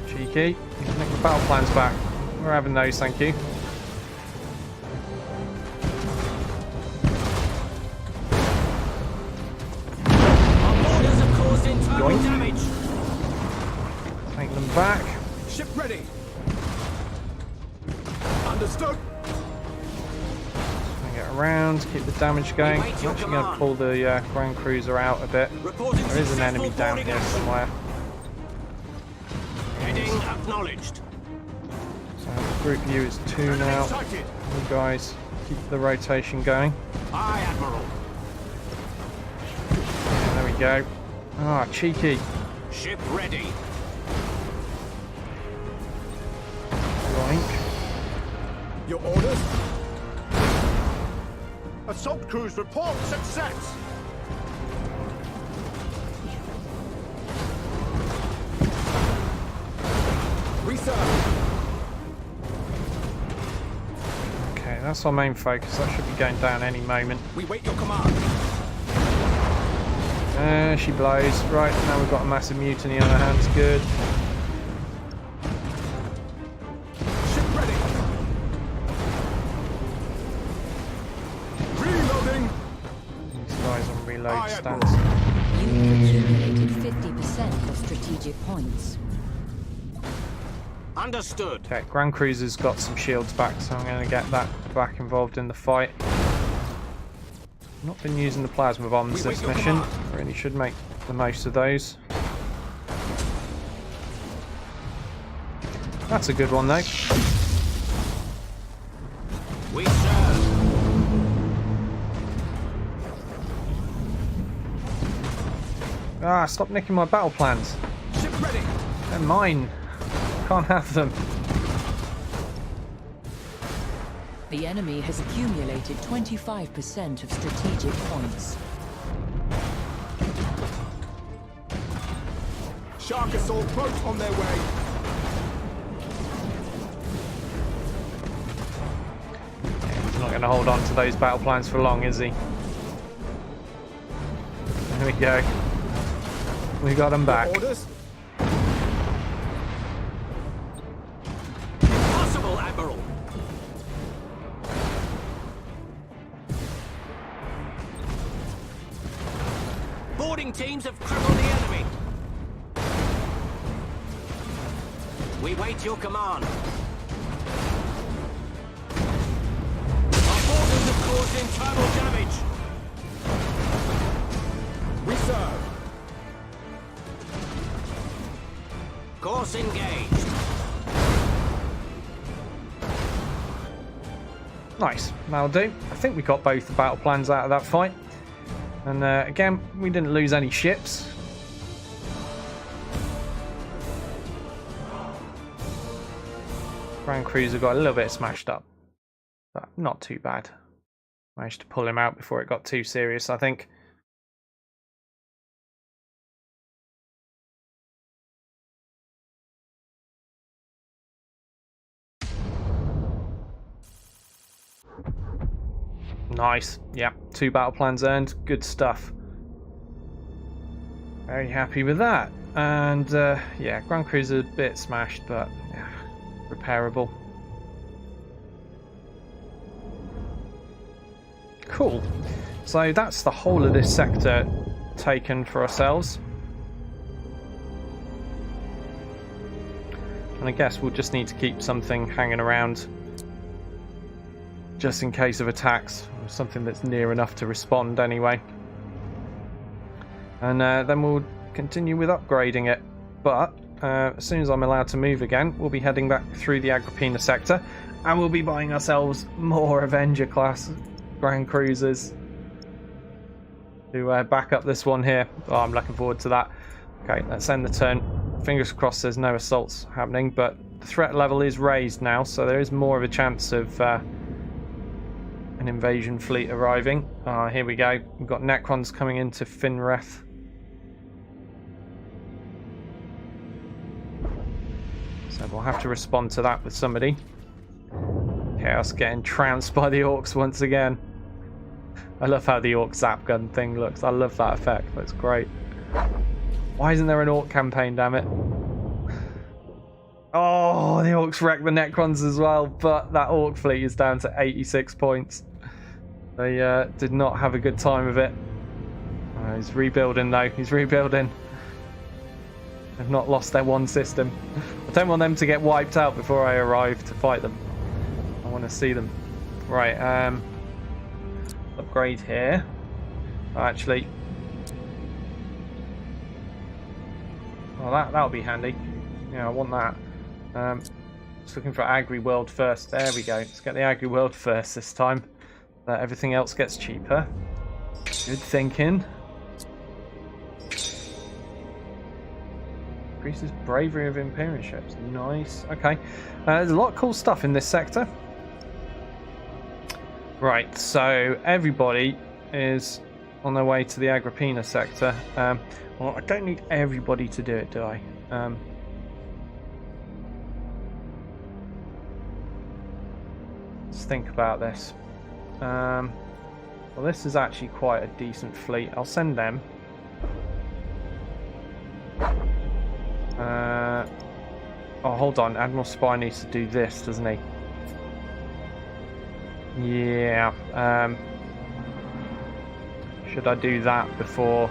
Cheeky. Make the battle plans back. We're having those, thank you. Our boarders have caused internal Yoink. damage. Take them back. Ship ready. Understood. Bring it around, keep the damage going. I'm wait your actually going to command. pull the Grand Cruiser out a bit. Reporting There is an successful enemy down boarding here action. somewhere. Heading acknowledged. So group you is 2 now. Enemy sighted. You guys keep the rotation going. Aye, Admiral. There we go. Ah, cheeky. Ship ready. Yoink. Your orders? Assault crews report success. That's our main focus. That should be going down any moment. We wait your command. She blows. Right, now we've got a massive mutiny on our hands. Good. Ship ready. Reloading. These guys on reload Aye, stance. You have accumulated 50% of strategic points. Understood. Okay, Grand Cruiser's got some shields back, so I'm going to get that back involved in the fight. Not been using the plasma bombs this mission. Really should make the most of those. That's a good one though. We serve. Ah, stop nicking my battle plans. Ship ready. They're mine. Can't have them. The enemy has accumulated 25% of strategic points. Shark assault boats on their way. He's not going to hold on to those battle plans for long, is he? There we go. We got them back. Orders. Impossible, Admiral. Boarding teams have crippled the enemy. We wait your command. Our boarders have caused internal damage. We serve. Course engaged. Nice, that'll do. I think we got both the battle plans out of that fight. And again, we didn't lose any ships. Grand Cruiser got a little bit smashed up, but not too bad. Managed to pull him out before it got too serious, I think. Nice. Yeah, 2 battle plans earned. Good stuff. Very happy with that. And yeah, Grand Cruiser a bit smashed, but yeah, repairable. Cool. So that's the whole of this sector taken for ourselves. And I guess we'll just need to keep something hanging around just in case of attacks. Something that's near enough to respond anyway. And then we'll continue with upgrading it. But as soon as I'm allowed to move again, we'll be heading back through the Agrippina sector. And we'll be buying ourselves more Avenger class Grand Cruisers to back up this one here. Oh, I'm looking forward to that. Okay, let's end the turn. Fingers crossed there's no assaults happening, but the threat level is raised now, so there is more of a chance of an invasion fleet arriving. Here we go. We've got Necrons coming into Finreth. So we'll have to respond to that with somebody. Chaos getting trounced by the Orcs once again. I love how the Orc zap gun thing looks. I love that effect. That's great. Why isn't there an Orc campaign, damn it? Oh, the Orcs wrecked the Necrons as well, but that Orc fleet is down to 86 points. They did not have a good time of it. He's rebuilding though. He's rebuilding. They've not lost their one system. I don't want them to get wiped out before I arrive to fight them. I want to see them. Right, upgrade here. Actually, well, that'll be handy. Yeah, I want that. Just looking for Agri World first. There we go. Let's get the Agri World first this time. Everything else gets cheaper. Good thinking. Increases bravery of Imperial ships. Nice. Okay. There's a lot of cool stuff in this sector. Right, so everybody is on their way to the Agrippina sector. Well, I don't need everybody to do it, do I? Let's think about this. Well, this is actually quite a decent fleet. I'll send them. Oh, hold on. Admiral Spy needs to do this, doesn't he? Yeah. Should I do that before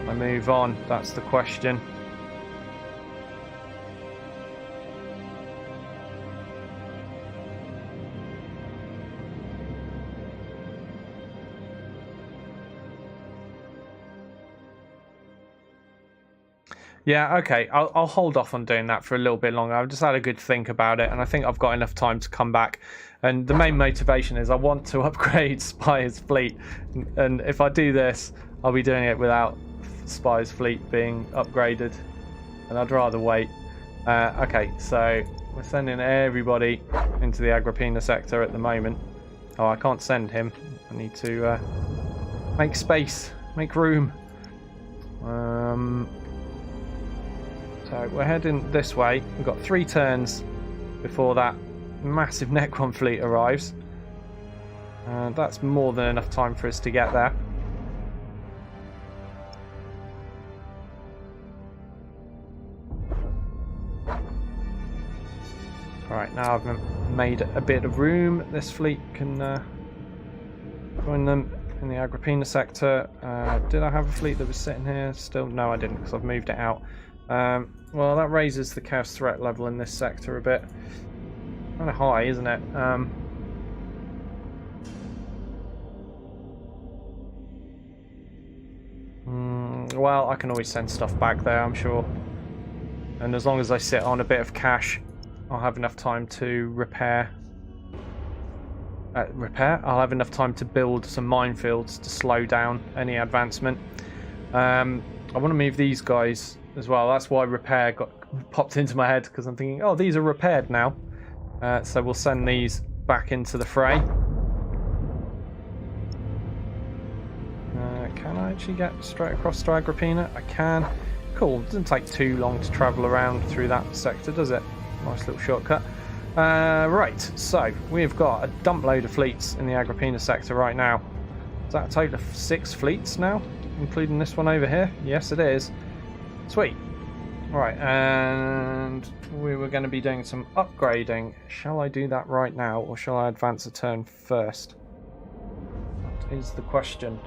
I move on? That's the question. Yeah, okay. I'll hold off on doing that for a little bit longer. I've just had a good think about it, and I think I've got enough time to come back. And the main motivation is I want to upgrade Spy's fleet. And if I do this, I'll be doing it without Spy's fleet being upgraded. And I'd rather wait. Okay, so we're sending everybody into the Agrippina sector at the moment. Oh, I can't send him. I need to make space, make room. So we're heading this way. We've got 3 turns before that massive Necron fleet arrives. That's more than enough time for us to get there. Alright, now I've made a bit of room. This fleet can join them in the Agrippina sector. Did I have a fleet that was sitting here still? No, I didn't, because I've moved it out. Well, that raises the chaos threat level in this sector a bit. Kind of high, isn't it? Well, I can always send stuff back there, I'm sure. And as long as I sit on a bit of cash, I'll have enough time to repair. I'll have enough time to build some minefields to slow down any advancement. I want to move these guys as well. That's why repair got popped into my head, because I'm thinking, oh, these are repaired now. So we'll send these back into the fray. Can I actually get straight across to Agrippina? I can. Cool. Doesn't take too long to travel around through that sector, does it? Nice little shortcut. Right, so we've got a dump load of fleets in the Agrippina sector right now. Is that a total of 6 fleets now, including this one over here? Yes, it is. Sweet. Right, and we were going to be doing some upgrading. Shall I do that right now, or shall I advance a turn first? That is the question.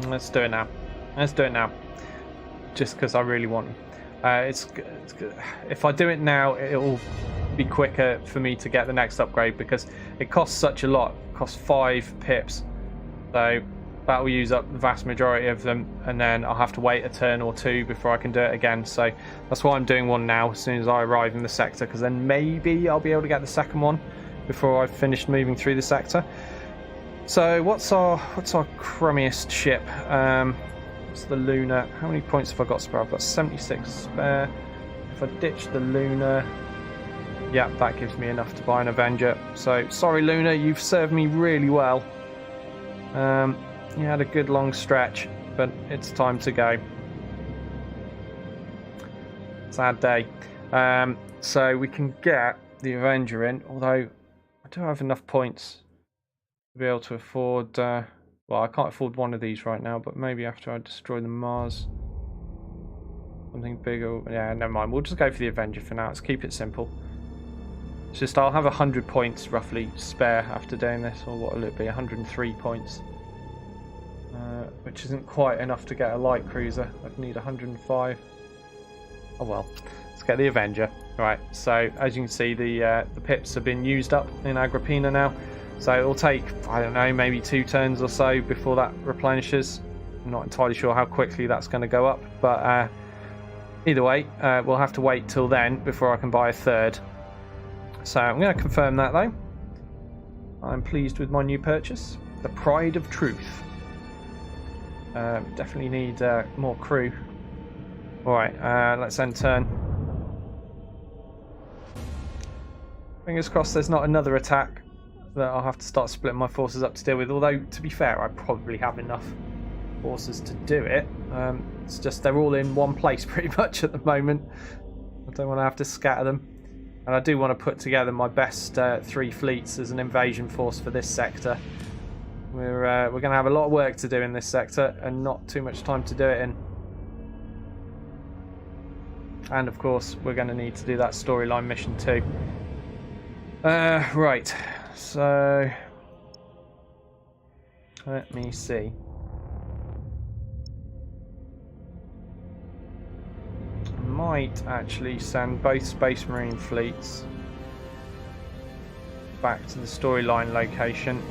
Let's do it now. Let's do it now. Just because I really want them. It's good. If I do it now, it will be quicker for me to get the next upgrade, because it costs such a lot. It costs 5 pips. So that will use up the vast majority of them, and then I'll have to wait a turn or 2 before I can do it again. So that's why I'm doing one now as soon as I arrive in the sector, because then maybe I'll be able to get the second one before I've finished moving through the sector. So what's our crummiest ship? It's the Lunar. How many points have I got spare? I've got 76 spare. If I ditch the Lunar, yeah, that gives me enough to buy an Avenger. So sorry, Lunar, you've served me really well. You had a good long stretch, but it's time to go. Sad day. So we can get the Avenger in, although I don't have enough points to be able to afford. Well, I can't afford one of these right now, but maybe after I destroy the Mars, something bigger. Yeah, never mind. We'll just go for the Avenger for now. Let's keep it simple. It's just I'll have 100 points roughly spare after doing this, or what will it be? 103 points, which isn't quite enough to get a light cruiser. I'd need 105. Oh well. Let's get the Avenger. Right. So as you can see, the pips have been used up in Agrippina now. So it'll take, I don't know, maybe 2 turns or so before that replenishes. I'm not entirely sure how quickly that's going to go up, but either way, we'll have to wait till then before I can buy a third. So I'm going to confirm that though. I'm pleased with my new purchase. The Pride of Truth. Definitely need more crew. Alright, let's end turn. Fingers crossed there's not another attack that I'll have to start splitting my forces up to deal with, although to be fair I probably have enough. forces to do it. It's just they're all in one place pretty much at the moment. I don't want to have to scatter them. And I do want to put together my best 3 fleets as an invasion force for this sector. We're going to have a lot of work to do in this sector and not too much time to do it in. And of course, we're going to need to do that storyline mission too. Right, so let me see. Might actually send both Space Marine fleets back to the storyline location.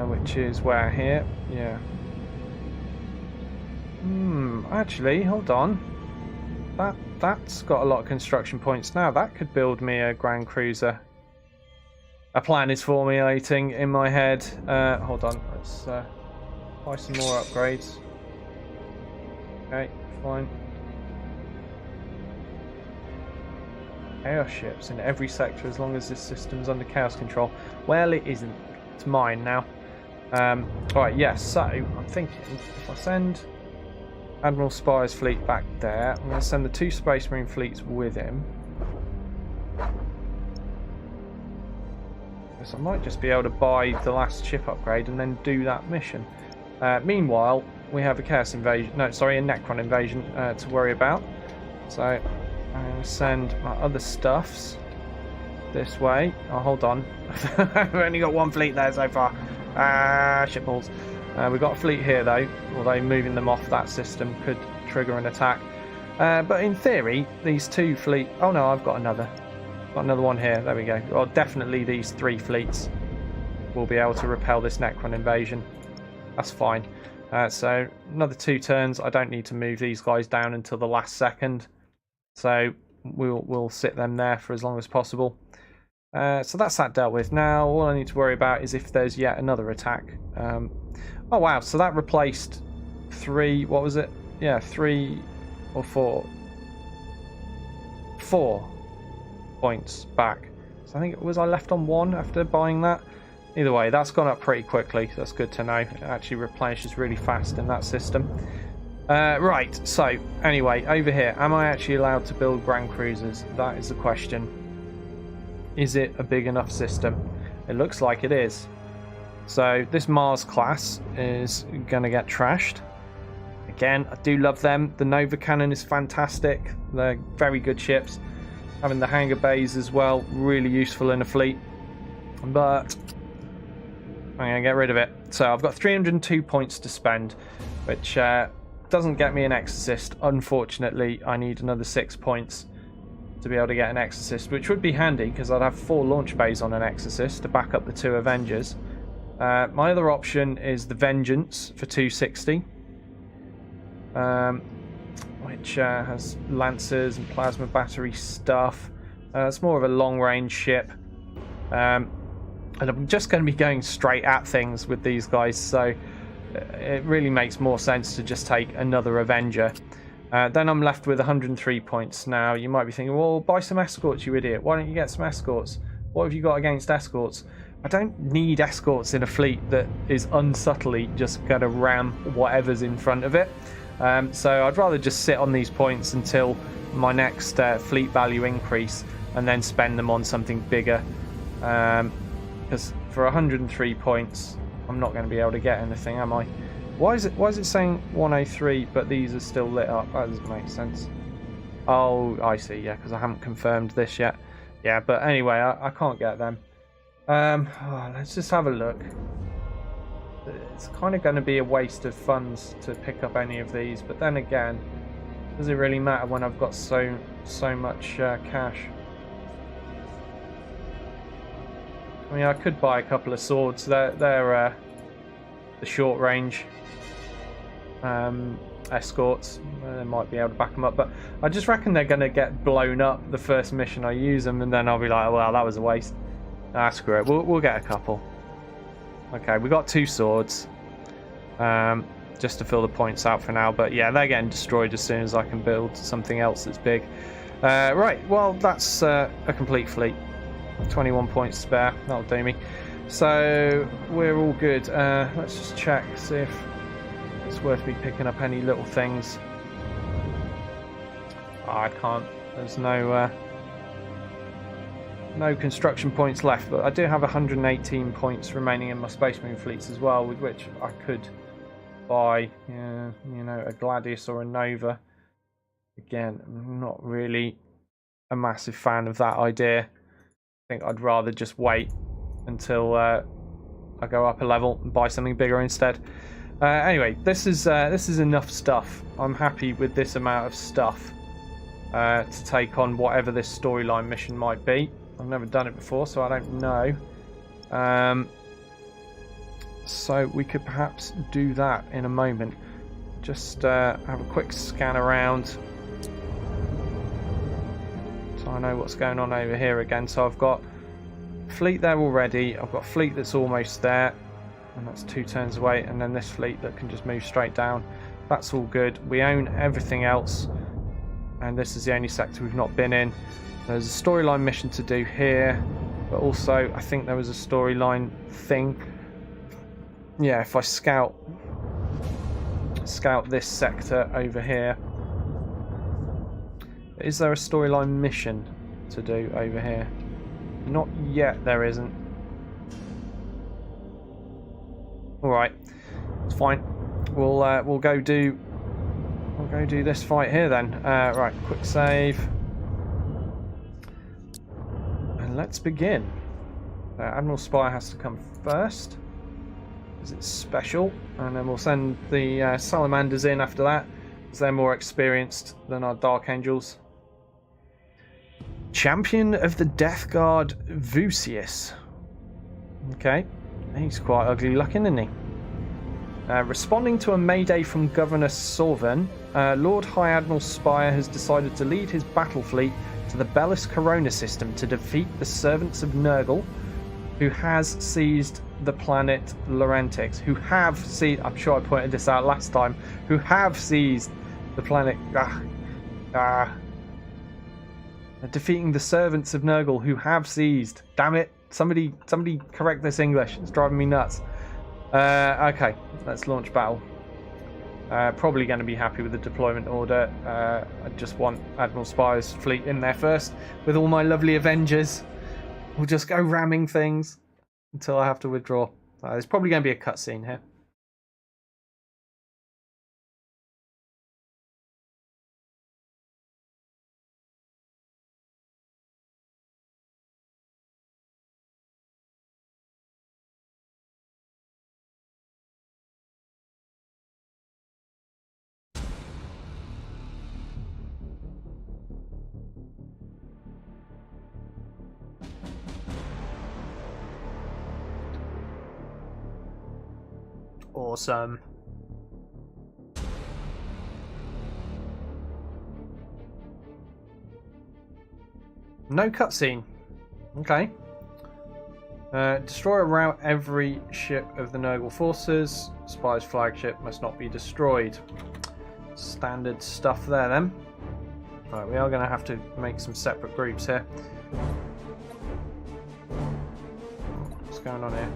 Which is where here? Yeah. Actually, hold on. That's got a lot of construction points now. That could build me a Grand Cruiser. A plan is formulating in my head. Hold on, let's buy some more upgrades. Okay, fine. Chaos ships in every sector as long as this system's under chaos control. Well, it isn't. It's mine now. Alright, yes, so I'm thinking if I send Admiral Spire's fleet back there, I'm going to send the 2 Space Marine fleets with him. So I might just be able to buy the last ship upgrade and then do that mission. Meanwhile, we have a Chaos invasion, no, sorry, a Necron invasion to worry about. So I'm going to send my other stuffs this way. Oh, hold on. I've only got 1 fleet there so far. Ship balls. We've got a fleet here though, although moving them off that system could trigger an attack. But in theory, these 2 fleet. Oh no, I've got another. Got another one here. There we go. Well, definitely these 3 fleets will be able to repel this Necron invasion. That's fine. So another 2 turns. I don't need to move these guys down until the last second. So we'll sit them there for as long as possible. So that's that dealt with. Now all I need to worry about is if there's yet another attack. Oh wow, so that replaced 3, what was it? Yeah, 3 or 4. 4 points back. So I think I left on 1 after buying that. Either way, that's gone up pretty quickly. That's good to know. It actually replenishes really fast in that system. Right, so anyway, over here, am I actually allowed to build Grand Cruisers? That is the question. Is it a big enough system? It looks like it is. So this Mars class is going to get trashed. Again, I do love them. The Nova Cannon is fantastic. They're very good ships. Having the hangar bays as well, really useful in a fleet. But I'm going to get rid of it. So I've got 302 points to spend, which doesn't get me an Exorcist. Unfortunately, I need another 6 points to be able to get an Exorcist, which would be handy because I'd have 4 launch bays on an Exorcist to back up the 2 Avengers. My other option is the Vengeance for 260, which has Lancers and plasma battery stuff. It's more of a long-range ship, and I'm just going to be going straight at things with these guys, so it really makes more sense to just take another Avenger. Then I'm left with 103 points. Now, you might be thinking, well, buy some escorts, you idiot. Why don't you get some escorts? What have you got against escorts? I don't need escorts in a fleet that is unsubtly just going to ram whatever's in front of it. So I'd rather just sit on these points until my next fleet value increase and then spend them on something bigger. Because for 103 points, I'm not going to be able to get anything, am I? Why is it saying 103 but these are still lit up? That doesn't make sense. Oh, I see, yeah, because I haven't confirmed this yet. Yeah, but anyway, I can't get them. Let's just have a look. It's kind of going to be a waste of funds to pick up any of these, but then again, does it really matter when I've got so much cash? I mean, I could buy a couple of swords. They're the short range escorts. They might be able to back them up, but I just reckon they're going to get blown up the first mission I use them, and then I'll be like, well, that was a waste. Ah, screw it. We'll get a couple. Okay, we got 2 swords, just to fill the points out for now. But yeah, they're getting destroyed as soon as I can build something else that's big. Right, well, that's a complete fleet. 21 points spare. That'll do me. So we're all good. Let's just check, see if it's worth me picking up any little things. Oh, I can't. There's no construction points left, but I do have 118 points remaining in my Space Marine fleets as well, with which I could buy, a Gladius or a Nova. Again, I'm not really a massive fan of that idea. I think I'd rather just wait until I go up a level and buy something bigger instead. Anyway, this is enough stuff. I'm happy with this amount of stuff to take on whatever this storyline mission might be. I've never done it before, so I don't know. So we could perhaps do that in a moment. Just have a quick scan around so I know what's going on over here again. So I've got fleet there already. I've got a fleet that's almost there, and that's 2 turns away, and then this fleet that can just move straight down. That's all good. We own everything else, and this is the only sector we've not been in. There's a storyline mission to do here, but also I think there was a storyline thing. Yeah, if I scout this sector over here. Is there a storyline mission to do over here? Not yet, there isn't. Alright, it's fine. We'll go do this fight here then. Right, quick save. And let's begin. Admiral Spire has to come first, because it's special, and then we'll send the Salamanders in after that, because they're more experienced than our Dark Angels. Champion of the Death Guard, Vucius. Okay, he's quite ugly looking, isn't he? Responding to a mayday from Governor Sorven, Lord High Admiral Spire has decided to lead his battle fleet to the Bellis Corona system to defeat the Servants of Nurgle, who has seized the planet Laurentix. I'm sure I pointed this out last time. Who have seized the planet. Defeating the Servants of Nurgle, who have seized. Damn it! Somebody correct this English. It's driving me nuts. Okay, let's launch battle. Probably going to be happy with the deployment order. I just want Admiral Spire's fleet in there first with all my lovely Avengers. We'll just go ramming things until I have to withdraw. There's probably going to be a cutscene here. Awesome. No cutscene. Okay. Destroy or rout every ship of the Nurgle forces. Spire's flagship must not be destroyed. Standard stuff there then. Right, we are going to have to make some separate groups here. What's going on here?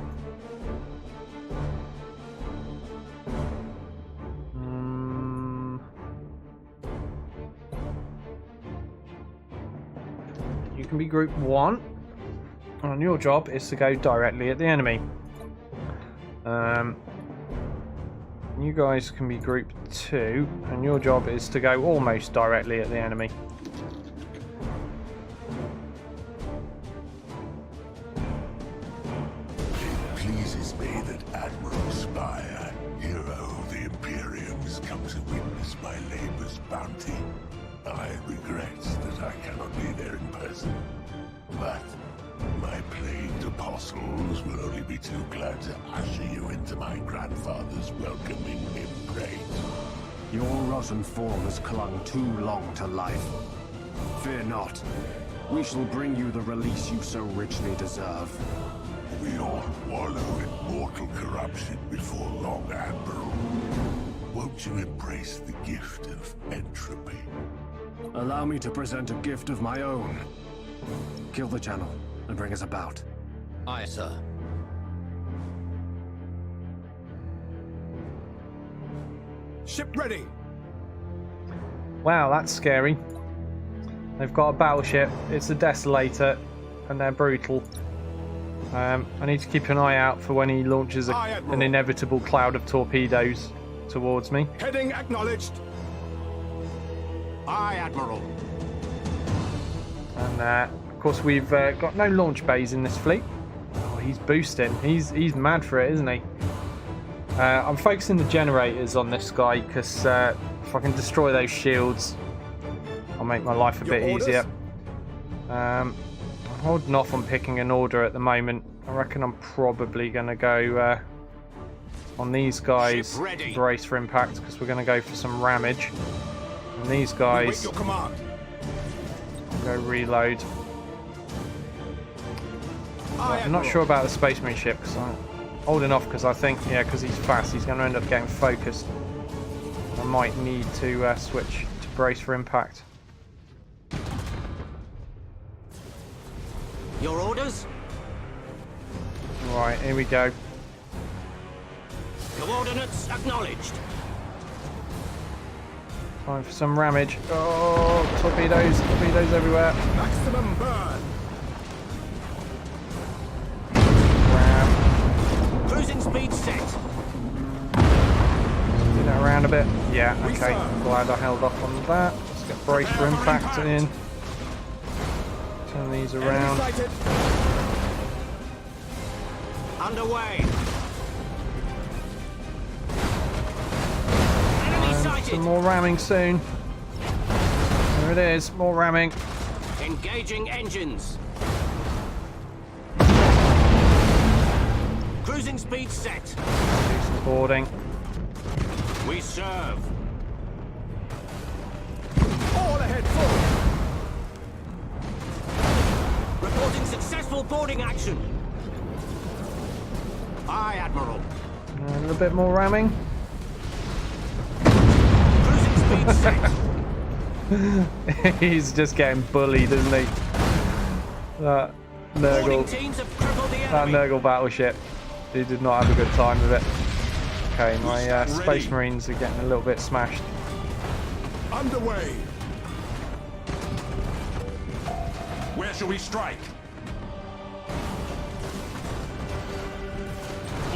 You can be group 1, and your job is to go directly at the enemy. You guys can be group 2, and your job is to go almost directly at the enemy. It pleases me that Admiral Spire, hero of the Imperium, has come to witness my labor's bounty. I regret that I cannot be there in person, but my plagued apostles will only be too glad to usher you into my grandfather's welcoming embrace. Your rotten form has clung too long to life. Fear not. We shall bring you the release you so richly deserve. We all wallow in mortal corruption before long, Admiral. Won't you embrace the gift of entropy? Allow me to present a gift of my own. Kill the channel. and bring us about. Aye, sir. Ship ready. Wow, that's scary. They've got a battleship. It's a Desolator, and they're brutal. I need to keep an eye out for when he launches Aye, an Admiral. inevitable cloud of torpedoes towards me. Heading acknowledged. Aye, Admiral. And of course, we've got no launch bays in this fleet. Oh, he's boosting. He's mad for it, isn't he? I'm focusing the generators on this guy because if I can destroy those shields, I'll make my life a Your bit orders? easier. I'm holding off on picking an order at the moment. I reckon I'm probably going to go on these guys, Ship ready. brace for impact, because we're going to go for some ramage. And these Wait guys, your command. go reload. Aye, I'm not Admiral. sure about the Space Marine ship because I'm holding off because I think, yeah, because he's fast, he's going to end up getting focused. I might need to switch to brace for impact. Your orders? Right, here we go. Coordinates acknowledged. Time for some ramage. Oh, torpedoes everywhere. Maximum burn. Ram. Cruising speed set. Do that around a bit. Yeah, We okay. serve. Glad I held off on that. Let's get brace for impact in. Turn these Enemy around. sighted. Underway. Enemy sighted. Some more ramming soon. There it is, more ramming. Engaging engines. Cruising speed set. Do some boarding. We serve. All ahead forward. Reporting successful boarding action. Aye, Admiral. A little bit more ramming. Cruising speed set. He's just getting bullied, isn't he? That Boarding Nurgle, teams have crippled the that enemy. Nurgle battleship. He did not have a good time with it. Okay, my Space Marines are getting a little bit smashed. Underway. Where shall we strike?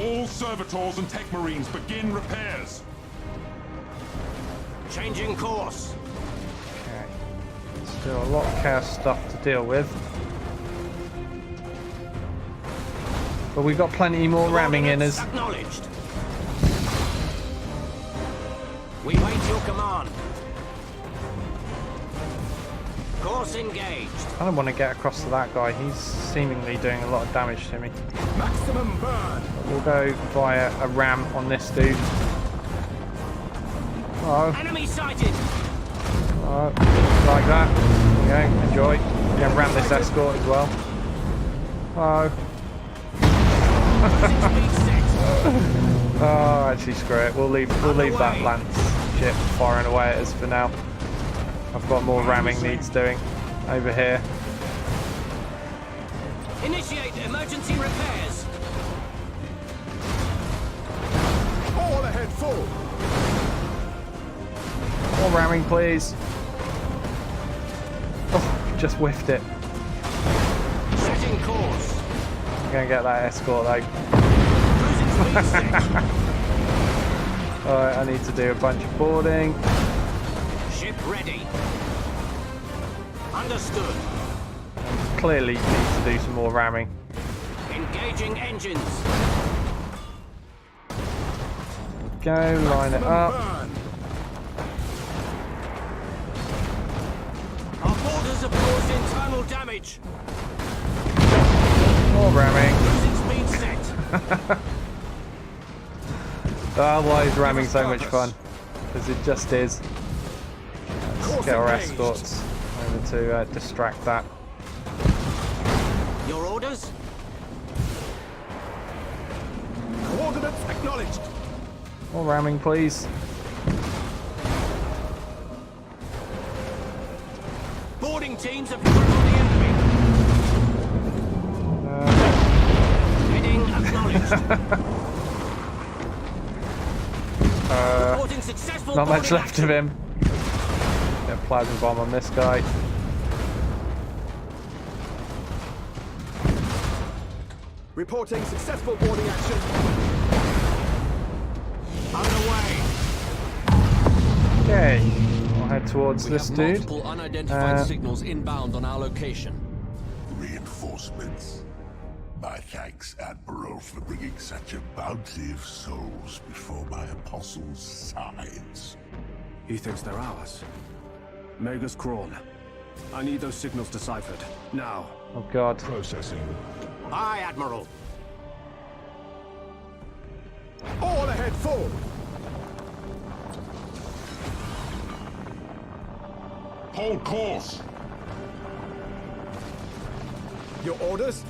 All servitors and tech marines begin repairs. Changing course. Okay, still a lot of chaos stuff to deal with. But we've got plenty more ramming in us. Acknowledged. We wait your command. Course engaged. I don't want to get across to that guy. He's seemingly doing a lot of damage to me. Maximum burn. We'll go via a ram on this dude. Oh, Enemy sighted. oh, like that. Okay, enjoy. Yeah, ram this escort as well. Oh, Cruising speed set. oh, actually screw it. We'll leave that lance ship firing away at us for now. I've got more ramming needs doing over here. Initiate emergency repairs. All ahead forward. More ramming, please. Oh, just whiffed it. Setting course. I'm gonna get that escort though. Cruising speed set. Alright, I need to do a bunch of boarding. Ship ready. Understood. Clearly need to do some more ramming. Engaging engines. Go, line it up. Burn. Our boarders have caused internal damage. More ramming. Cruising speed set. Oh, why is ramming so much fun? Because it just is. Let's get our engaged. escorts over to distract that. Your orders? Coordinates acknowledged. More ramming, please. Boarding teams have crippled the enemy. Reporting successful Not much boarding left of him. Get a plasma bomb on this guy. Reporting successful boarding action. underway. Okay, I'll head towards We this have dude. multiple unidentified signals inbound on our location. Reinforcements. My thanks, Admiral, for bringing such a bounty of souls before my apostles' sides. He thinks they're ours. Magus Krawn. I need those signals deciphered. Now. Oh god. Processing. Aye, Admiral. All ahead full. Hold course. Your orders?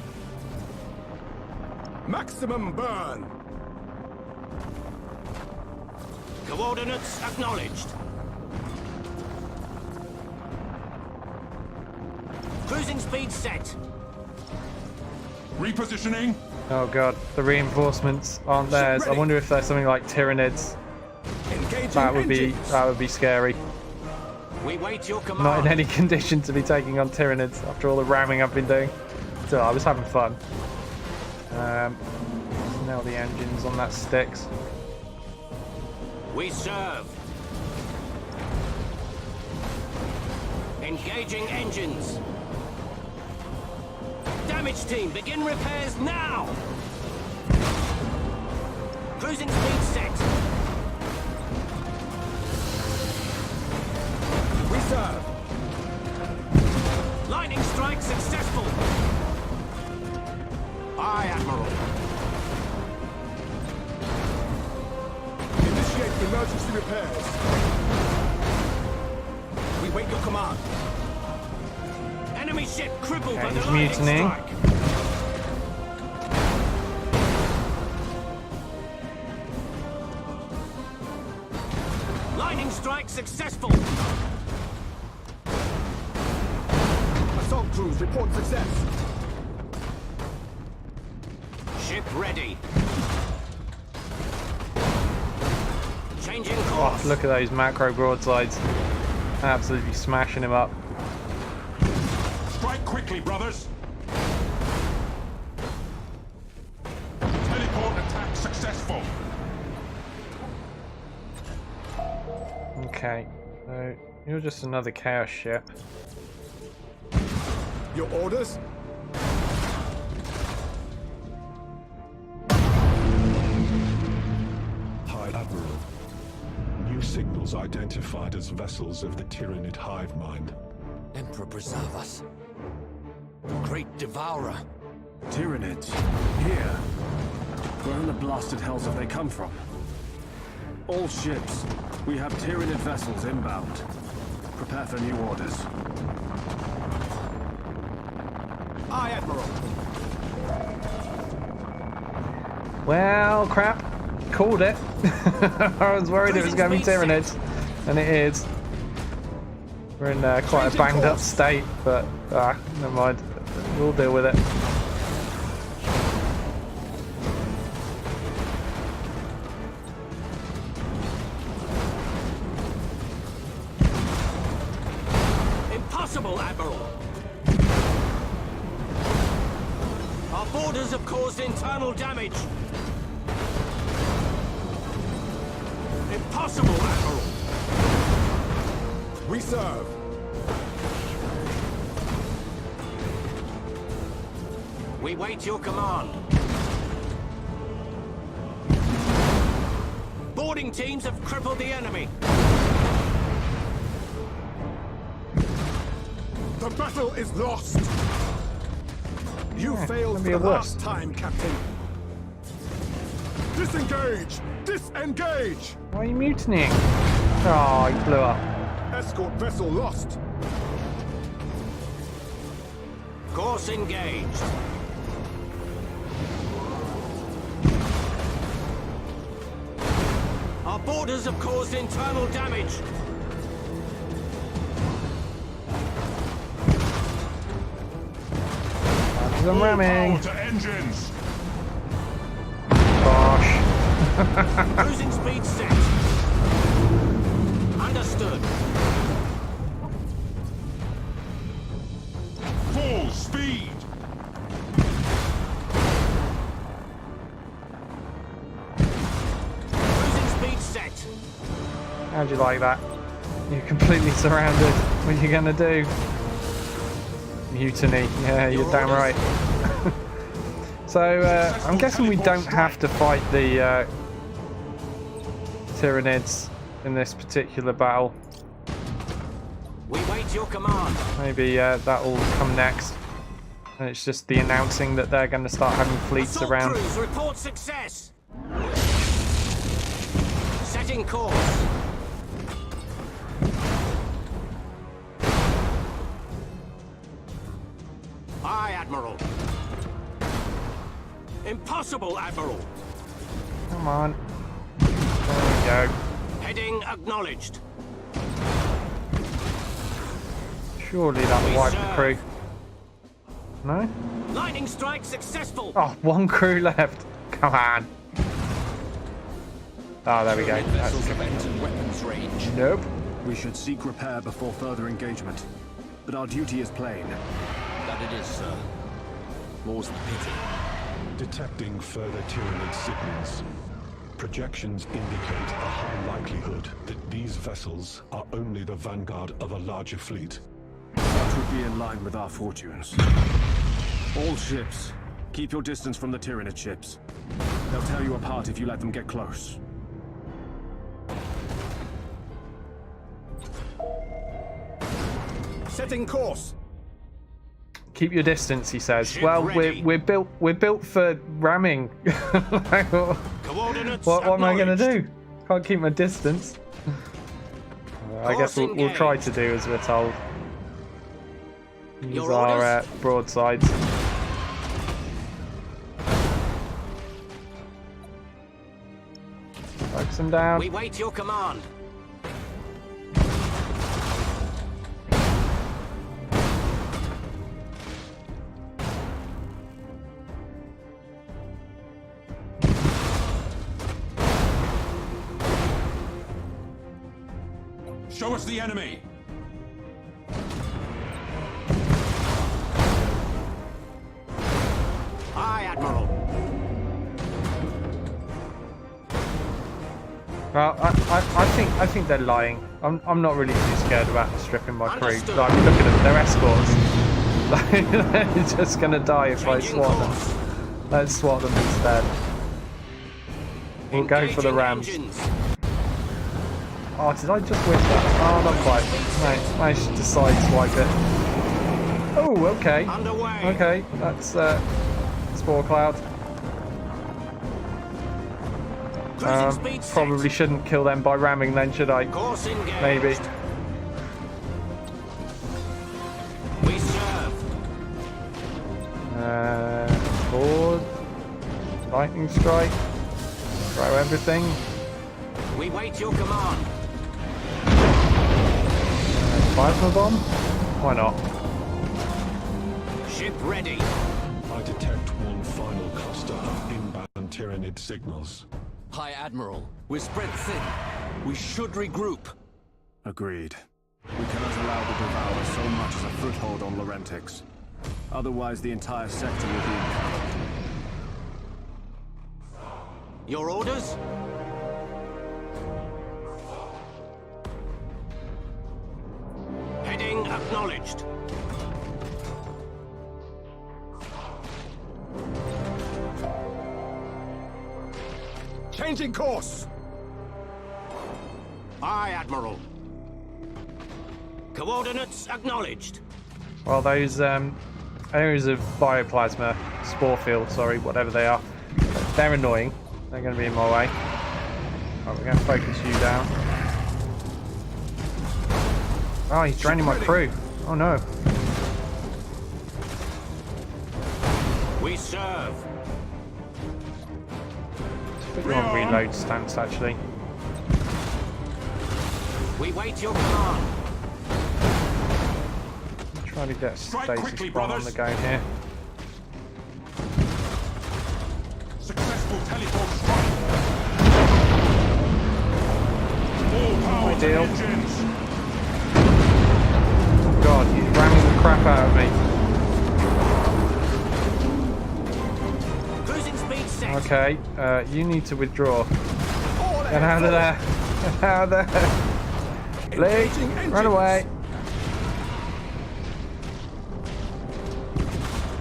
Maximum burn. Coordinates acknowledged. Cruising speed set. Repositioning. Oh god, the reinforcements aren't theirs. I wonder if they're something like Tyranids. Engaging That would be scary. We wait your command. Not in any condition to be taking on Tyranids after all the ramming I've been doing. Still, I was having fun. Now the engines on that sticks. We serve. Engaging engines. Damage team, begin repairs now! Cruising speed set. We serve. Lightning strike successful. Aye, Admiral. Initiate emergency repairs. We wait your command. Enemy ship crippled by Okay, the he's lightning mutinying. strike. Lightning strike successful. Assault crews report success. Ship ready. Changing Oh, course. look at those macro broadsides. Absolutely smashing him up. Strike quickly, brothers. Teleport attack successful. Okay, so you're just another chaos ship. Your orders? High Admiral. New signals identified as vessels of the Tyranid hive mind. Emperor preserve us. The Great Devourer. Tyranids. Here. Where in the blasted hells have they come from? All ships. We have Tyranid vessels inbound. Prepare for new orders. Aye, Admiral. Well, crap. Called it. I was worried it was going to be Tyranids, and it is. We're in quite a banged up state, but never mind. We'll deal with it. Impossible, Admiral. Our borders have caused internal damage. Impossible, Admiral. We serve. We wait your command. Boarding teams have crippled the enemy. The battle is lost. You failed could for be the worse. last time, Captain. Disengage! Disengage! Why are you mutinying? Oh, he blew up. Escort vessel lost. Course engaged. Our borders have caused internal damage. I'm ramming. Power to engines. Cruising speed set. Understood. Full speed! Cruising speed set. How'd you like that? You're completely surrounded. What are you gonna do? Mutiny. Yeah, you're damn right. So I'm guessing we don't have to fight the Tyranids in this particular battle. We wait your command. Maybe that'll come next. And it's just the announcing that they're going to start having fleets Assault around. crews report success. Setting course. Aye, Admiral. Impossible, Admiral. Come on. There we go. Heading acknowledged. Surely that'll wipe the crew. No? Lightning strike successful. Oh, one crew left. Come on. Oh, there we go. Vessels have entered weapons range. Nope. We should seek repair before further engagement. But our duty is plain. That it is, sir. More's the pity. Detecting further Tyranid signals. Projections indicate a high likelihood that these vessels are only the vanguard of a larger fleet. That would be in line with our fortunes. All ships, keep your distance from the Tyranid ships. They'll tear you apart if you let them get close. Setting course. Keep your distance, he says. Ship Well, ready. we're built for ramming. Like, Coordinates what am I gonna acknowledged. do? Can't keep my distance. I guess Course we'll try to engaged. do as we're told. Use Your our orders? broadsides. Focus them down. We wait your command. Show us the enemy! Aye, Admiral. Well, I think they're lying. I'm not really too scared about stripping my crew. Understood. Like, look at them, they're escorts. They're just gonna die if I Changing swat course. them. Let's swat them instead. We'll go for the Engaging rams. engines. Oh, did I just whiff that? Oh, not quite. No, managed to sideswipe it. Oh, okay. Underway. Okay, that's spore cloud. Cruising speed set. Probably shouldn't kill them by ramming then, should I? Course engaged. Maybe. We serve. Board. Lightning strike. Throw everything. We wait your command. Plasma bomb? Why not? Ship ready. I detect one final cluster of inbound Tyranid signals. High Admiral, we're spread thin. We should regroup. Agreed. We cannot allow the Devourer so much as a foothold on Laurentix. Otherwise, the entire sector will be imperiled. Your orders? Heading acknowledged. Changing course. Aye, Admiral. Coordinates acknowledged. Well, those areas of bioplasma, spore field, sorry, whatever they are, they're annoying. They're going to be in my way. Right, we're going to focus you down. Oh, he's draining my crew. Oh no. We serve. Put you on reload stance, actually. We wait your command. Try to get Strike stasis quickly, bomb on brothers. the go here. Successful teleport strike! Full power to Ideal. engines. God, he's ramming the crap out of me. Cruising speed set. Okay, you need to withdraw. All Get out of there. Get out of there. Lee, run away.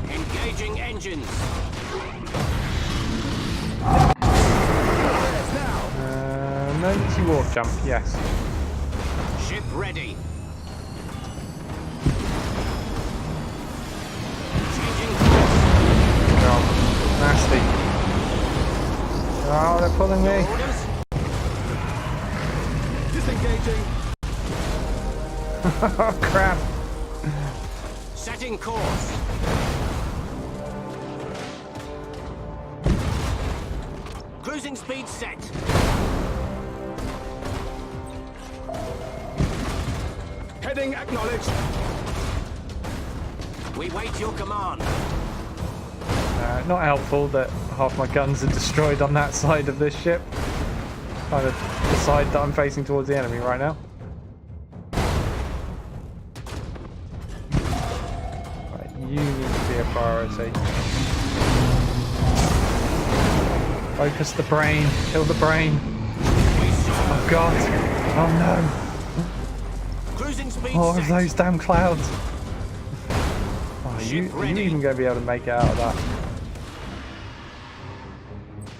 Engaging engines. Emergency warp jump, yes. Ship ready. Changing course. God, nasty. Oh, they're pulling me. Orders. Disengaging. Oh, crap. Setting course. Cruising speed set. Heading acknowledged. We wait your command. Not helpful that half my guns are destroyed on that side of this ship. Kind of the side that I'm facing towards the enemy right now. Right, you need to be a priority. Focus the brain. Kill the brain. Oh god. Oh no. Cruising speed More set. of those damn clouds. Oh, are you even going to be able to make it out of that?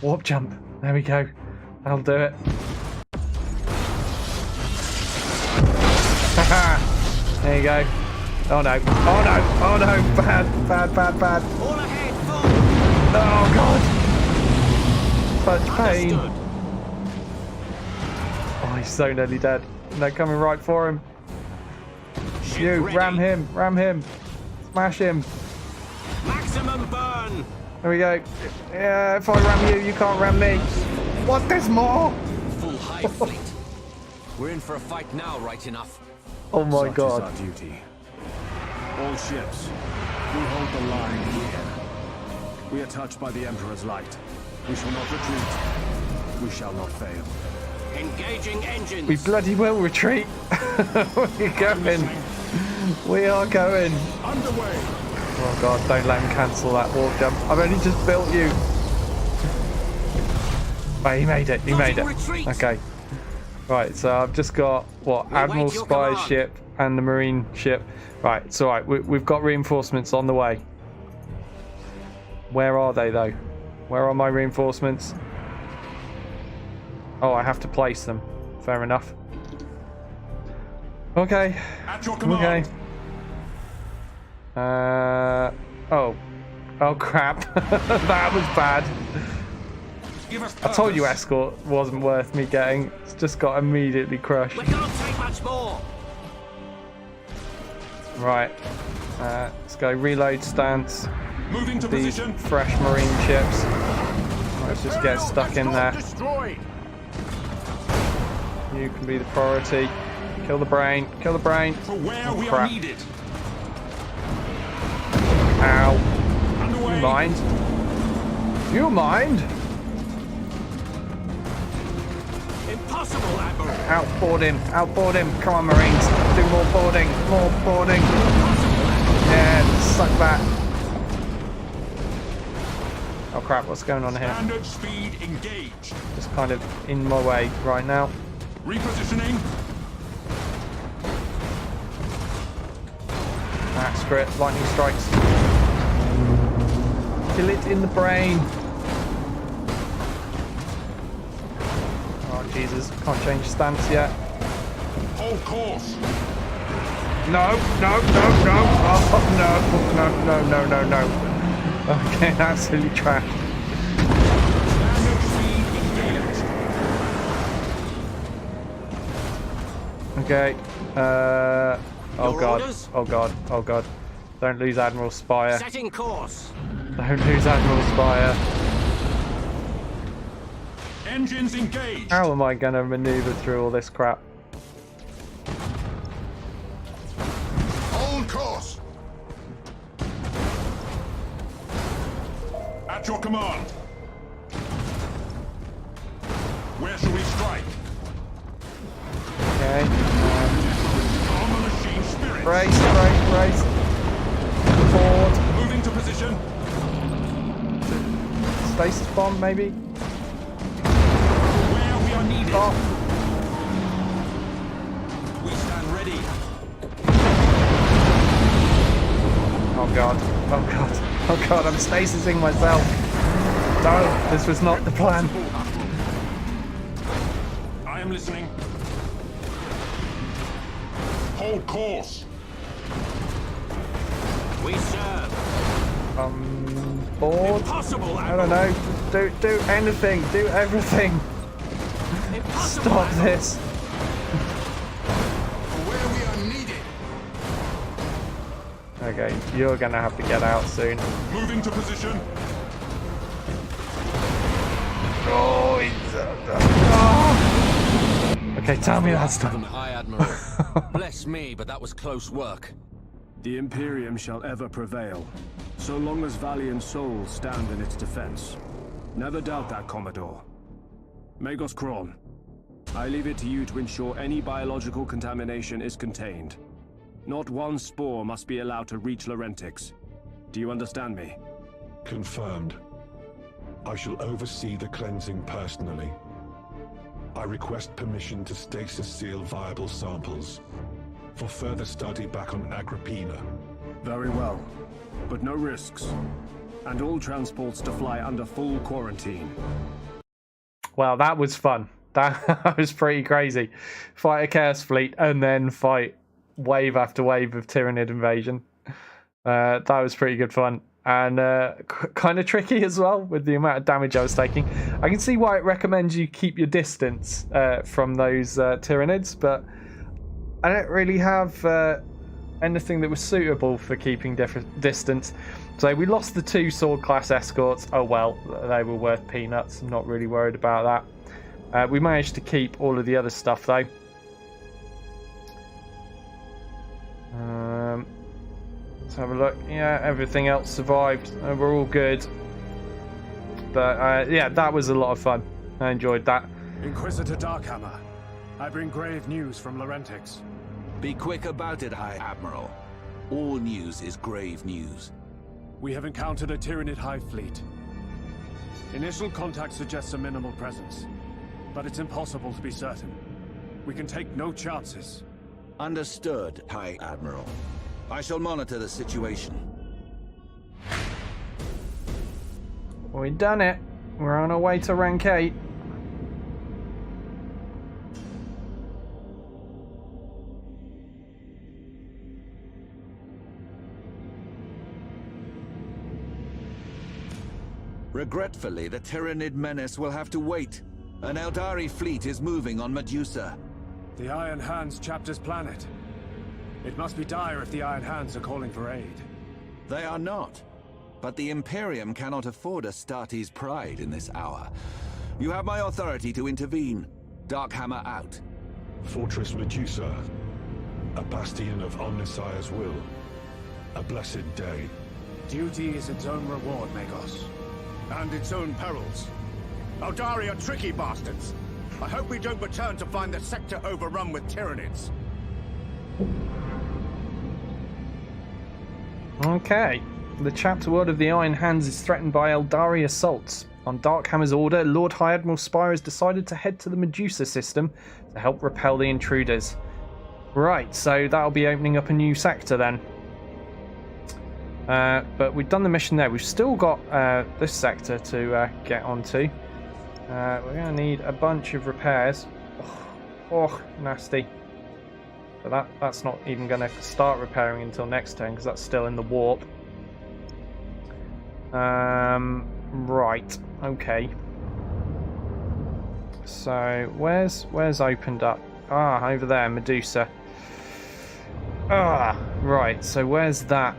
Warp jump. There we go. That'll do it. Haha. There you go. Oh no. Oh no. Oh no. Bad. Bad, bad, bad. All ahead, full. Oh god. Such pain. Understood. Oh, he's so nearly dead. And they're coming right for him. Ship You, ready. ram him. Ram him. Smash him. Maximum burn. There we go. Yeah, if I ram you, you can't ram me. What? There's more? Full hive fleet. We're in for a fight now, right enough. Oh my Such god. is our duty. All ships, we hold the line here. We are touched by the Emperor's light. We shall not retreat. We shall not fail. Engaging engines. We bloody will retreat. We're going. We are going. Underway. Oh god, don't let him cancel that warp jump. I've only just built you. Oh, he made it. He made it. Retreat. Okay. Right, so I've just got, what, We'll Admiral wait your Spy's command. ship and the Marine ship. Right, it's alright. We've got reinforcements on the way. Where are they, though? Where are my reinforcements? Oh, I have to place them. Fair enough. Okay. At your command. Okay. Oh. Oh, crap. That was bad. Give us I told you purpose. escort wasn't worth me getting. It's just got immediately crushed. We can't take much more. Right. Let's go reload stance. Moving to These position. fresh marine ships. Let's just get stuck in there. Destroyed. You can be the priority. Kill the brain. Kill the brain. For where Oh, we crap. are needed. Ow. Underway. You mind? You mind? Impossible, Admiral. Outboard him. Outboard him. Come on, Marines. Do more boarding. More boarding. Yeah, suck that. Oh crap, what's going on here? Standard speed engaged. Just kind of in my way right now. Repositioning. That's for it. Lightning strikes. Kill it in the brain. Oh Jesus, can't change stance yet. Hold course. No, no, no, no. Oh no, no, no, no, no, no. Okay, absolutely trash. Standard speed engaged. Okay. Oh Your god. orders? Oh god. Oh god. Don't lose Admiral Spire. Setting course. Don't lose Admiral Spire. Engines engaged. How am I going to maneuver through all this crap? Hold course. At your command. Where shall we strike? Brace. Forward. Moving to position. Stasis bomb, maybe? Where we are needed. Off. We stand ready. Oh god. I'm stasising myself. No, this was not the plan. I am listening. Hold course. We serve. Board? Impossible, I don't know. Do anything. Do everything. Impossible. Stop this. Where we are needed. Okay, you're gonna have to get out soon. Moving to position. Oh, okay, tell me that's done. High Admiral. Bless me, but that was close work. The Imperium shall ever prevail, so long as valiant souls stand in its defense. Never doubt that, Commodore. Magos Kron, I leave it to you to ensure any biological contamination is contained. Not one spore must be allowed to reach Laurentics. Do you understand me? Confirmed. I shall oversee the cleansing personally. I request permission to stasis seal viable samples for further study back on Agrippina. Very well, but no risks. And all transports to fly under full quarantine. Well, that was fun. That was pretty crazy. Fight a Chaos Fleet and then fight wave after wave of Tyranid invasion. That was pretty good fun. And kind of tricky as well with the amount of damage I was taking. I can see why it recommends you keep your distance from those Tyranids, but I don't really have anything that was suitable for keeping distance. So we lost the 2 sword class escorts. Oh well, they were worth peanuts. I'm not really worried about that. We managed to keep all of the other stuff though. Let's have a look. Yeah, everything else survived. We're all good. But yeah, that was a lot of fun. I enjoyed that. Inquisitor Darkhammer, I bring grave news from Laurentics. Be quick about it, High Admiral. All news is grave news. We have encountered a Tyranid hive fleet. Initial contact suggests a minimal presence, but it's impossible to be certain. We can take no chances. Understood, High Admiral. I shall monitor the situation. We've done it. We're on our way to rank 8. Regretfully, the Tyranid menace will have to wait. An Eldari fleet is moving on Medusa. The Iron Hands chapter's planet. It must be dire if the Iron Hands are calling for aid. They are not. But the Imperium cannot afford Astartes' pride in this hour. You have my authority to intervene. Darkhammer out. Fortress Medusa, a bastion of Omnissiah's will. A blessed day. Duty is its own reward, Magos. And its own perils. Eldari are tricky bastards. I hope we don't return to find the sector overrun with Tyranids. Okay. The chapter world of the Iron Hands is threatened by Eldari assaults. On Darkhammer's order, Lord High Admiral Spire has decided to head to the Medusa system to help repel the intruders. Right, so that'll be opening up a new sector then. But we've done the mission there. We've still got this sector to get onto. We're going to need a bunch of repairs. Oh, nasty. But that's not even going to start repairing until next turn because that's still in the warp. Right, okay. So where's opened up? Ah, over there, Medusa. Ah, right. So where's that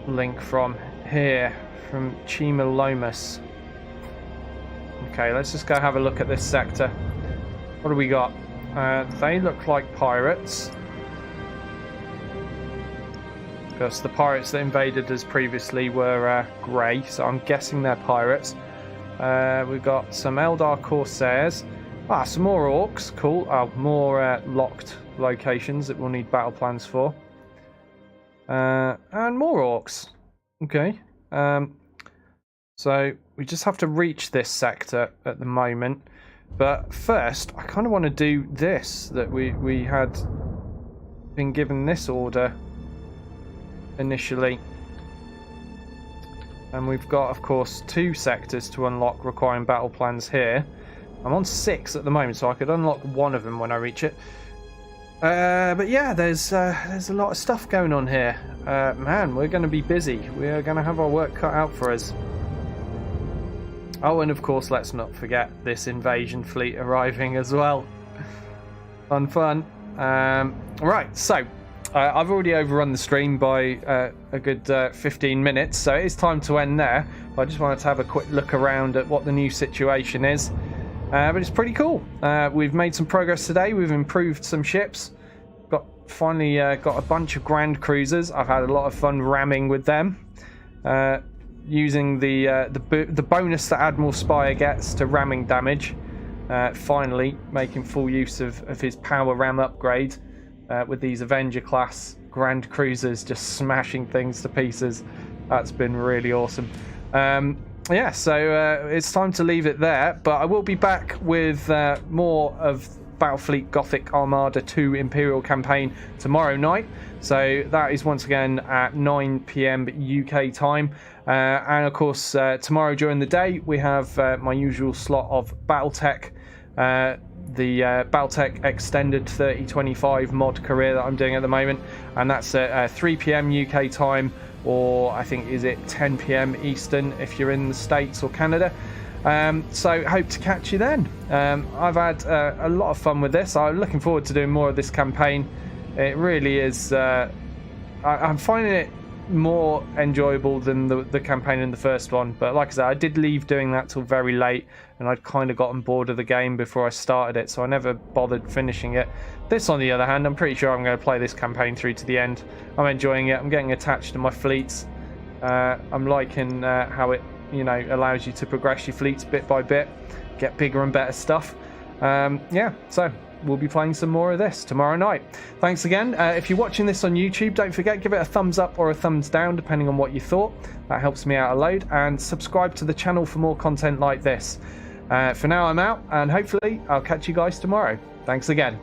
link from? Here, from Chimalomus. Okay, let's just go have a look at this sector. What do we got? They look like pirates. Because the pirates that invaded us previously were grey, so I'm guessing they're pirates. We've got some Eldar Corsairs. Some more orcs. Cool. More locked locations that we'll need battle plans for. And more orcs. Okay. So we just have to reach this sector at the moment. But first, I kind of want to do this, that we had been given this order initially. And we've got, of course, 2 sectors to unlock requiring battle plans here. I'm on 6 at the moment, so I could unlock one of them when I reach it. But yeah, there's a lot of stuff going on here. Man, we're going to be busy. We're going to have our work cut out for us. Oh, and of course, let's not forget this invasion fleet arriving as well. Fun. Right, so I've already overrun the stream by a good 15 minutes, so it is time to end there. But I just wanted to have a quick look around at what the new situation is. But it's pretty cool. We've made some progress today. We've improved some ships. Finally got a bunch of Grand Cruisers. I've had a lot of fun ramming with them. Using the bonus that Admiral Spire gets to ramming damage. Finally making full use of his power ram upgrade with these Avenger class Grand Cruisers just smashing things to pieces. That's been really awesome. Yeah, so it's time to leave it there, but I will be back with more of Battlefleet Gothic Armada 2 Imperial campaign tomorrow night. So that is once again at 9 PM UK time. And of course, tomorrow during the day, we have my usual slot of Battletech, the Battletech Extended 3025 mod career that I'm doing at the moment. And that's at 3 PM UK time, or I think, is it 10 PM Eastern if you're in the States or Canada. So hope to catch you then. I've had a lot of fun with this. I'm looking forward to doing more of this campaign. It really is. I'm finding it more enjoyable than the campaign in the first one. But like I said, I did leave doing that till very late, and I'd kind of gotten bored of the game before I started it, so I never bothered finishing it. This, on the other hand, I'm pretty sure I'm going to play this campaign through to the end. I'm enjoying it. I'm getting attached to my fleets. I'm liking how it, allows you to progress your fleets bit by bit, get bigger and better stuff. Yeah, so we'll be playing some more of this tomorrow night. Thanks again. If you're watching this on YouTube, don't forget, give it a thumbs up or a thumbs down, depending on what you thought. That helps me out a load. And subscribe to the channel for more content like this. For now, I'm out, and hopefully I'll catch you guys tomorrow. Thanks again.